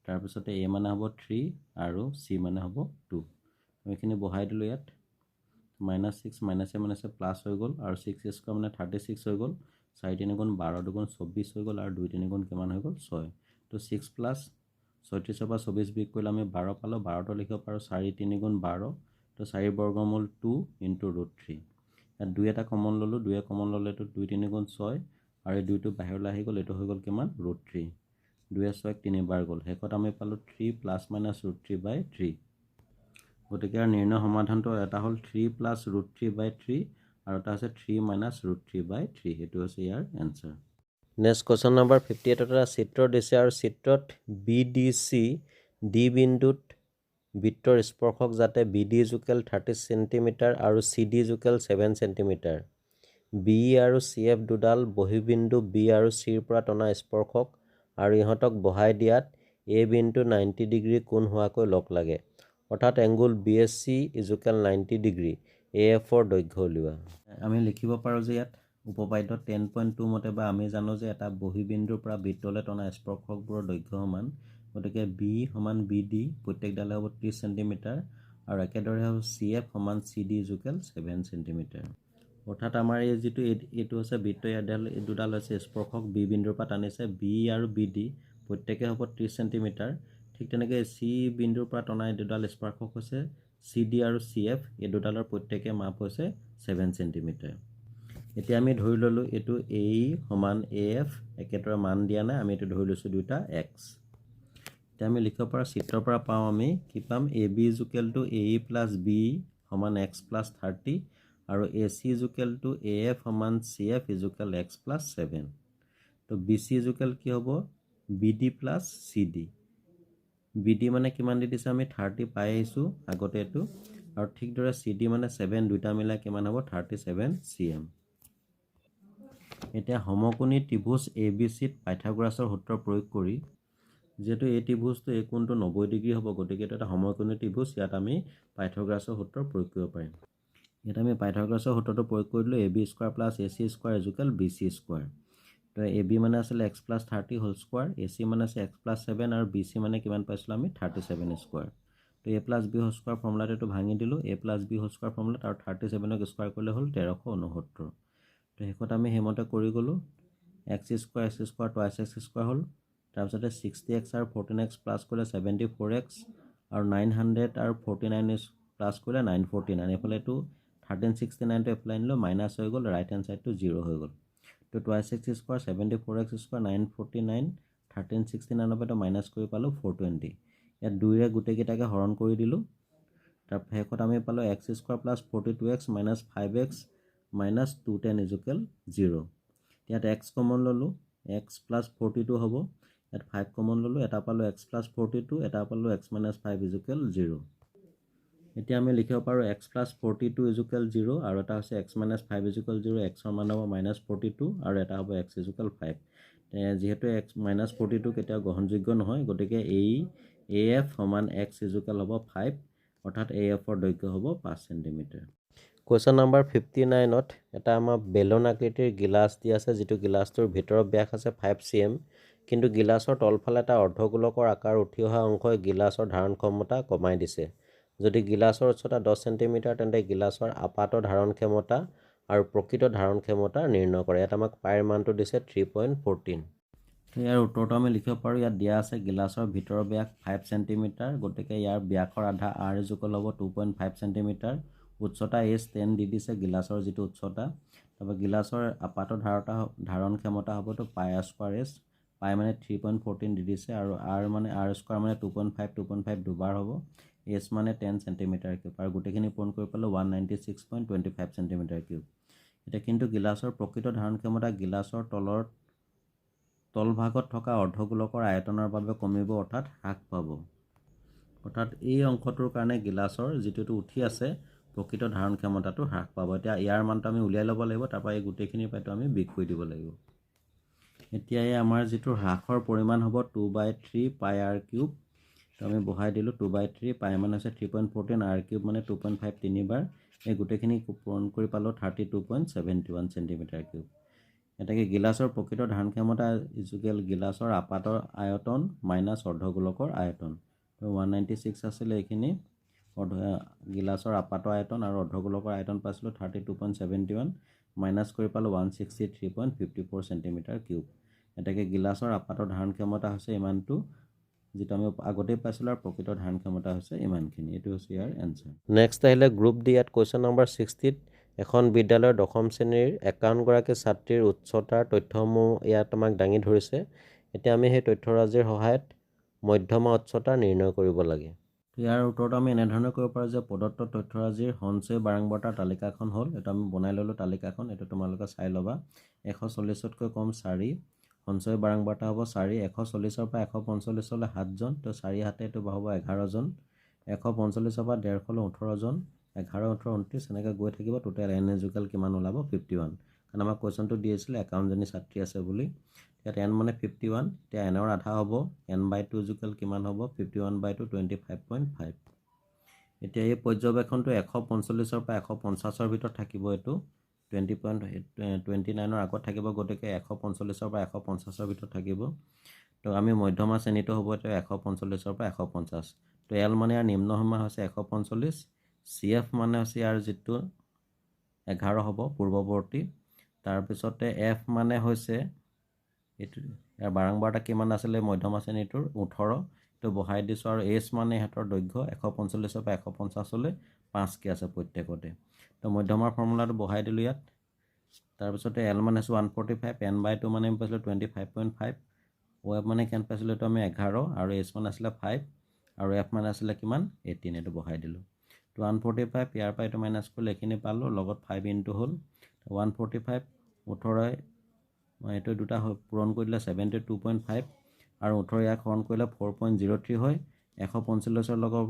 [SPEAKER 2] তাৰপিছতে এ মানে হ'ব 3 আৰু চি মানে হ'ব 2 এইখিনি বহাই দিলোঁ ইয়াত -6 - a - প্লাছ হৈ গ'ল আৰু 6 স্কোৱাৰ মানে 36 হৈ গ'ল 4 3 গুণ 12 2 24 হৈ গ'ল আৰু 2 3 গুণ কিমান হৈ গ'ল 6 তো 6 প্লাছ 36 পৰা 24 বিয়োগ কৰিলে আমি 12 পালোঁ 12টো লিখিব পাৰোঁ 4 3 গুণ 12 তো 4 বৰ্গমূল 2 ইনটু √3 ইয়াত 2 এটা কমন ল'লোঁ 2 কমন ল'লে এইটো 2 3 গুণ 6 আৰু এই 2টো বাহিৰলৈ আহি গ'ল এইটো হৈ গ'ল কিমান √3 2 6 তিনিবাৰ গ'ল শেষত আমি পালোঁ 3 + -√3/3 গতিকে আৰু নিৰ্ণয় সমাধানটো এটা হ'ল 3 + √3/3 আৰু এটা আছে 3 - √3/3 এইটো হৈছে ইয়াৰ এনচাৰ নেক্সট কুৱেশ্যন নম্বৰ 58 এটা চিত্ৰ দিছে আৰু চিত্ৰত BDC ডি বিন্দুত বৃত্তৰ স্পৰ্শক যাতে BD = 30 সেন্টিমিটাৰ আৰু CD = 7 সেন্টিমিটাৰ BE আৰু CF দুডাল বহিবিন্দু B আৰু C ৰ পৰা টনা স্পৰ্শক আৰু ইহঁতক বহাই দিয়াত A বিন্দু 90 ডিগ্ৰী কোণ হোৱাকৈ লগ লাগে অৰ্থাৎ এংগুল BSC = 90 ডিগ্ৰী AF ৰ দৈৰ্ঘ্য উলিওৱা আমি লিখিব পাৰোঁ যে ইয়াত উপপাদ্য 10.2 মতে বা আমি জানো যে এটা বহিবিন্দুৰ পৰা বৃত্তলৈ টনা স্পৰ্শকবোৰৰ দৈৰ্ঘ্য সমান গতিকে B সমান BD প্ৰত্যেকডালে হ'ব 30 সেন্টিমিটাৰ আৰু একেদৰে হ'ব CF সমান CD = 7 সেন্টিমিটাৰ অৰ্থাৎ আমাৰ এই যিটো এইটো হৈছে বৃত্ত এই দুডাল হৈছে স্পৰ্শক B বিন্দুৰ পৰা টানিছে B আৰু BD প্ৰত্যেকে হ'ব 30 সেন্টিমিটাৰ ঠিক তেনেকৈ C বিন্দুৰ পৰা টনা এই দুডাল স্পৰ্শক হৈছে CD আৰু CF এই দুডালৰ প্ৰত্যেকে মাপ হৈছে 7 সেন্টিমিটাৰ এতিয়া আমি ধৰি ল'লোঁ এইটো AE সমান AF একেদৰে মান দিয়া নাই আমি এইটো ধৰি লৈছোঁ দুটা X এতিয়া আমি লিখিব পৰা চিত্ৰৰ পৰা পাওঁ আমি কি পাম AB = AE + BE সমান X + 30 আৰু AC = AF সমান CF = X + 7 তো BC = কি হ'ব BD + CD BD মানে কিমান দি দিছে আমি 30 পাই আহিছোঁ আগতে এইটো আৰু ঠিকদৰে CD মানে 7 দুইটা মিলাই কিমান হ'ব 37 cm এতিয়া সমকোণী ত্ৰিভুজ ABCত পাইথাগোৰাছৰ সূত্ৰ প্ৰয়োগ কৰি যেহেতু এই ত্ৰিভুজটো এই কোণটো 90 ডিগ্ৰী হ'ব গতিকে এটা সমকোণী ত্ৰিভুজ ইয়াত আমি পাইথাগোৰাছৰ সূত্ৰ প্ৰয়োগ কৰিব পাৰিম ইয়াত আমি পাইথাগোৰাছৰ সূত্ৰটো প্ৰয়োগ কৰিলোঁ AB² + AC² = BC²। তো AB মানে আছিলে X + 30 হোল স্কোৱাৰ AC মানে আছে X + 7 আৰু BC মানে কিমান পাইছিলোঁ আমি 37²। তো A + B হোল স্কোৱাৰ ফৰ্মুলাটো এইটো ভাঙি দিলোঁ A + B হোল স্কোৱাৰ ফৰ্মুলাত আৰু 37ক স্কোৱাৰ কৰিলে হ'ল 1369। তো শেষত আমি সেইমতে কৰি গ'লোঁ x² twice x² হ'ল তাৰপিছতে 60x আৰু 14x প্লাছ কৰিলে 74x আৰু 900 আৰু 49 প্লাছ কৰিলে 949 এইফালে এইটো 1369টো এপ্লাই নিলোঁ মাইনাছ হৈ গ'ল ৰাইট হেণ্ড ছাইডটো 0 হৈ গ'ল তো twice x² 74x² 949 1369 পৰা মাইনাছ কৰি পালোঁ 420 ইয়াত 2ৰে গোটেইকেইটাকে হৰণ কৰি দিলোঁ তাৰ শেষত আমি পালোঁ x² + 42x - 5x - 210 = 0 ইয়াত x কমন ল'লোঁ x + 42 হ'ব ইয়াত 5 কমন ল'লোঁ এটা পালোঁ x + 42 এটা পালোঁ x - 5 = 0 এতিয়া আমি লিখিব পাৰোঁ x + 42 = 0 আৰু এটা হৈছে x - 5 = 0 x ৰ মান হ'ব -42 আৰু এটা হ'ব x = 5 যিহেতু x - 42 কেতিয়াও গ্ৰহণযোগ্য নহয় গতিকে AF সমান x = হ'ব 5 অৰ্থাৎ AF ৰ দৈৰ্ঘ্য হ'ব 5 সেন্টিমিটাৰ কুৱেশ্যন নম্বৰ 59ত এটা আমাৰ বেলুন আকৃতিৰ গিলাচ দি আছে যিটো গিলাচটোৰ ভিতৰৰ ব্যাস আছে 5 cm কিন্তু গিলাচৰ তলফালে এটা অৰ্ধগোলকৰ আকাৰ উঠি অহা অংশই গিলাচৰ ধাৰণ ক্ষমতা কমাই দিছে যদি গিলাচৰ উচ্চতা 10 সেন্টিমিটাৰ তেন্তে গিলাচৰ আপাত ধাৰণ ক্ষমতা আৰু প্ৰকৃত ধাৰণ ক্ষমতা নিৰ্ণয় কৰে ইয়াত আমাক পাইৰ মানটো দিছে 3.14 ইয়াৰ উত্তৰটো আমি লিখিব পাৰোঁ ইয়াত দিয়া আছে গিলাচৰ ভিতৰৰ ব্যাস 5 সেন্টিমিটাৰ গতিকে ইয়াৰ ব্যাসৰ আধা r = হ'ব 2.5 সেন্টিমিটাৰ উচ্চতা S10 দি দিছে গিলাচৰ যিটো উচ্চতা তাৰপৰা গিলাচৰ আপাত ধাৰণ ক্ষমতা হ'বতো πr²s পাই মানে 3.14 দি দিছে আৰু r মানে r² মানে 2.5 দুবাৰ হ'ব s মানে 10 সেন্টিমিটাৰ কিউব আৰু গোটেইখিনি পূৰণ কৰি পালোঁ 196.25 সেন্টিমিটাৰ কিউব এতিয়া কিন্তু গিলাচৰ প্ৰকৃত ধাৰণ ক্ষমতা গিলাচৰ তলভাগত থকা অৰ্ধগোলকৰ আয়তনৰ বাবে কমিব অৰ্থাৎ হ্ৰাস পাব অৰ্থাৎ এই অংশটোৰ কাৰণে গিলাচৰ যিটো উঠি আছে প্ৰকৃত ধাৰণ ক্ষমতাটো হ্ৰাস পাব এতিয়া ইয়াৰ মানটো আমি উলিয়াই ল'ব লাগিব তাৰপৰা এই গোটেইখিনিৰ পৰাটো আমি বিয়োগ কৰি দিব লাগিব এতিয়া এই আমাৰ যিটো হ্ৰাসৰ পৰিমাণ হ'ব 2/3 πr³ তো আমি বহাই দিলোঁ 2/3 পাই মানে হৈছে 3.14 r³ মানে 2.5 তিনিবাৰ এই গোটেইখিনি পূৰণ কৰি পালোঁ 32.71 সেন্টিমিটাৰ কিউব এটাকে গিলাচৰ প্ৰকৃত ধাৰণ ক্ষমতা ইজুকেল গিলাচৰ আপাতৰ আয়তন মাইনাছ অৰ্ধগোলকৰ আয়তন। তো 196 আছিলে এইখিনি গিলাচৰ আপাতৰ আয়তন আৰু অৰ্ধগোলকৰ আয়তন পাইছিলোঁ 32.71 মাইনাছ কৰি পালোঁ 163.54 চেণ্টিমিটাৰ কিউব। এটাকে গিলাচৰ আপাতৰ ধাৰণ ক্ষমতা হৈছে ইমানটো, যিটো আমি আগতেই পাইছিলোঁ, আৰু প্ৰকৃত ধাৰণ ক্ষমতা হৈছে ইমানখিনি। এইটো হৈছে ইয়াৰ এনচাৰ। নেক্সট আহিলে গ্ৰুপ ডি। ইয়াত কুৱেশ্যন নম্বৰ 60ত এখন বিদ্যালয়ৰ 10ম শ্ৰেণীৰ 51গৰাকী ছাত্ৰীৰ উচ্চতাৰ তথ্যসমূহ ইয়াত আমাক দাঙি ধৰিছে। এতিয়া আমি সেই তথ্যৰাজিৰ সহায়ত মধ্যমা উচ্চতা নিৰ্ণয় কৰিব লাগে। ইয়াৰ উত্তৰটো আমি এনেধৰণে কৰিব পাৰোঁ যে প্ৰদত্ত তথ্যৰাজিৰ সঞ্চয় বাৰম্বাৰতাৰ তালিকাখন হ'ল, এইটো আমি বনাই ল'লোঁ তালিকাখন, এইটো তোমালোকে চাই ল'বা। 140তকৈ কম 4, সঞ্চয় বাৰম্বাৰতা হ'ব 4, 140ৰ পৰা 145লৈ 7জন, তো 4 7 এইটো হ'ব 11জন, 145ৰ পৰা 150লৈ 18জন, 11 18 29 এনেকৈ গৈ থাকিব। টোটেল এন ইজুকেল কিমান ওলাব 51, কাৰণ আমাক কুৱেশ্যনটো দি আছিলে 51জনী ছাত্ৰী আছে বুলি। ইয়াত এন মানে 51, এতিয়া এনৰ আধা হ'ব n/2 ইজুকেল কিমান হ'ব 51/2 25.5। এতিয়া এই পৰ্যবেক্ষণটো 145ৰ পৰা 150ৰ ভিতৰত থাকিব, এইটো 20.29ৰ আগত থাকিব, গতিকে 145ৰ পৰা 150ৰ ভিতৰত থাকিব। তো আমি মধ্যমা শ্ৰেণীটো হ'ব এতিয়া 145ৰ পৰা 150। তো এল মানে ইয়াৰ নিম্ন সীমা হৈছে 145, CF মানে হৈছে ইয়াৰ যিটো 11 হ'ব পূৰ্বৱৰ্তী, তাৰপিছতে F মানে হৈছে এইটো ইয়াৰ বাৰম্বাৰতা কিমান আছিলে মধ্যমা শ্ৰেণীটোৰ 18, এইটো বহাই দিছোঁ, আৰু H মানে ইহঁতৰ দৈৰ্ঘ্য 145ৰ পৰা 150লৈ 5কে আছে প্ৰত্যেকতে। তো মধ্যমাৰ ফৰ্মুলাটো বহাই দিলোঁ ইয়াত। তাৰপিছতে L মানে হৈছে 145, n/2 মানে আমি পাইছিলোঁ 25.5, OF মানে কিমান পাইছিলোঁ এইটো আমি 11, আৰু H মানে আছিলে 5, আৰু F মানে আছিলে কিমান 18, এইটো বহাই দিলোঁ। তো 145 ইয়াৰ পৰা এইটো মাইনাছ কৰিলে এইখিনি পালোঁ, লগত 5 ইনটু হ'ল 145, 18 এইটো দুটা পূৰণ কৰি দিলে 72.5, আৰু 18 ইয়াক হৰণ কৰিলে 4.03 হয়। 145ৰ লগত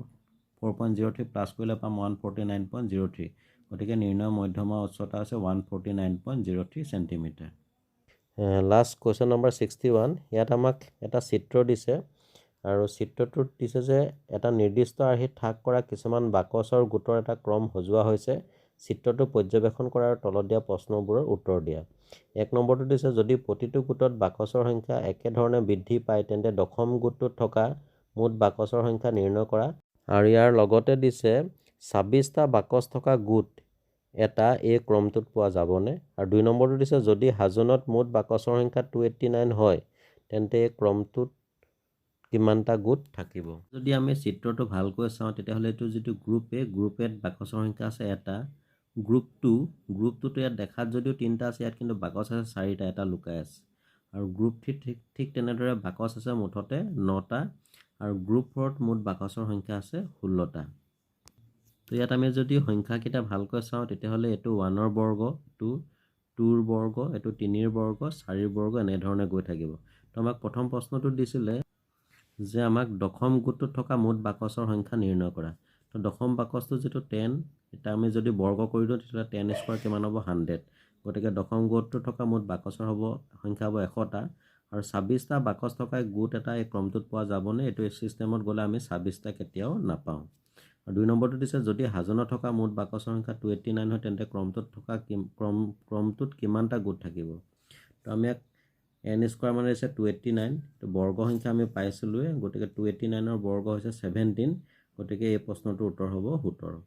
[SPEAKER 2] 4.03 প্লাছ কৰিলে পাম 149.03, গতিকে নিৰ্ণয় মধ্যমা উচ্চতা হৈছে 149.03 চেণ্টিমিটাৰ। Last question number 61। ইয়াত আমাক এটা চিত্ৰ দিছে, আৰু চিত্ৰটোত দিছে যে এটা নিৰ্দিষ্ট আৰ্হিত থাক কৰা কিছুমান বাকচৰ গোটৰ এটা ক্ৰম সজোৱা হৈছে। চিত্ৰটো পৰ্যবেক্ষণ কৰা আৰু তলত দিয়া প্ৰশ্নবোৰৰ উত্তৰ দিয়া। 1 নম্বৰটো দিছে যদি প্ৰতিটো গোটত বাকচৰ সংখ্যা একেধৰণে বৃদ্ধি পায় তেন্তে দশম গোটটোত থকা মুঠ বাকচৰ সংখ্যা নিৰ্ণয় কৰা, আৰু ইয়াৰ লগতে দিছে 26টা বাকচ থকা গোট এটা এই ক্ৰমটোত পোৱা যাবনে। আৰু 2 নম্বৰটো দিছে যদি হাজোনত মুঠ বাকচৰ সংখ্যা 289 হয় তেন্তে এই ক্ৰমটোত কিমানটা গোট থাকিব। যদি আমি চিত্ৰটো ভালকৈ চাওঁ তেতিয়াহ'লে এইটো যিটো গ্ৰুপ এ, গ্ৰুপ এত বাকচৰ সংখ্যা আছে এটা। গ্ৰুপটোতো ইয়াত দেখাত যদিও 3টা আছে, ইয়াত কিন্তু বাকচ আছে 4টা, এটা লুকাই আছে। আৰু গ্ৰুপ 3 ঠিক তেনেদৰে বাকচ আছে মুঠতে 9টা, আৰু গ্ৰুপ 4ত মুঠ বাকচৰ সংখ্যা আছে 16টা। তো ইয়াত আমি যদি সংখ্যাকেইটা ভালকৈ চাওঁ তেতিয়াহ'লে এইটো 1ৰ বৰ্গ, এইটো 2ৰ বৰ্গ, এইটো 3ৰ বৰ্গ, 4ৰ বৰ্গ, এনেধৰণে গৈ থাকিব। তো আমাক প্ৰথম প্ৰশ্নটো দিছিলে যে আমাক দশম গোটটোত থকা মুঠ বাকচৰ সংখ্যা নিৰ্ণয় কৰা। তো দশম বাকচটো যিটো 10, এটা আমি যদি বৰ্গ কৰি দিওঁ তেতিয়াহ'লে 10 স্কোৱাৰ কিমান হ'ব 100, গতিকে দশম গোটটোত থকা মুঠ বাকচৰ সংখ্যা হ'ব 100টা, আৰু 26টা বাকচ থকা গোট এটা এই ক্ৰমটোত পোৱা যাবনে। এইটো চিষ্টেমত গ'লে আমি 26টা কেতিয়াও নাপাওঁ। আৰু 2 নম্বৰটো দিছে যদি হাজোনত থকা মুঠ বাকচৰ সংখ্যা 289 হয় তেন্তে ক্ৰমটোত কিমানটা গোট থাকিব। তো আমি ইয়াক n স্কোৱাৰ মানে হৈছে 289, তো বৰ্গ সংখ্যা আমি পাইছিলোঁৱে, গতিকে 289ৰ বৰ্গ হৈছে 17, গতিকে এই প্ৰশ্নটোৰ উত্তৰ হ'ব 17।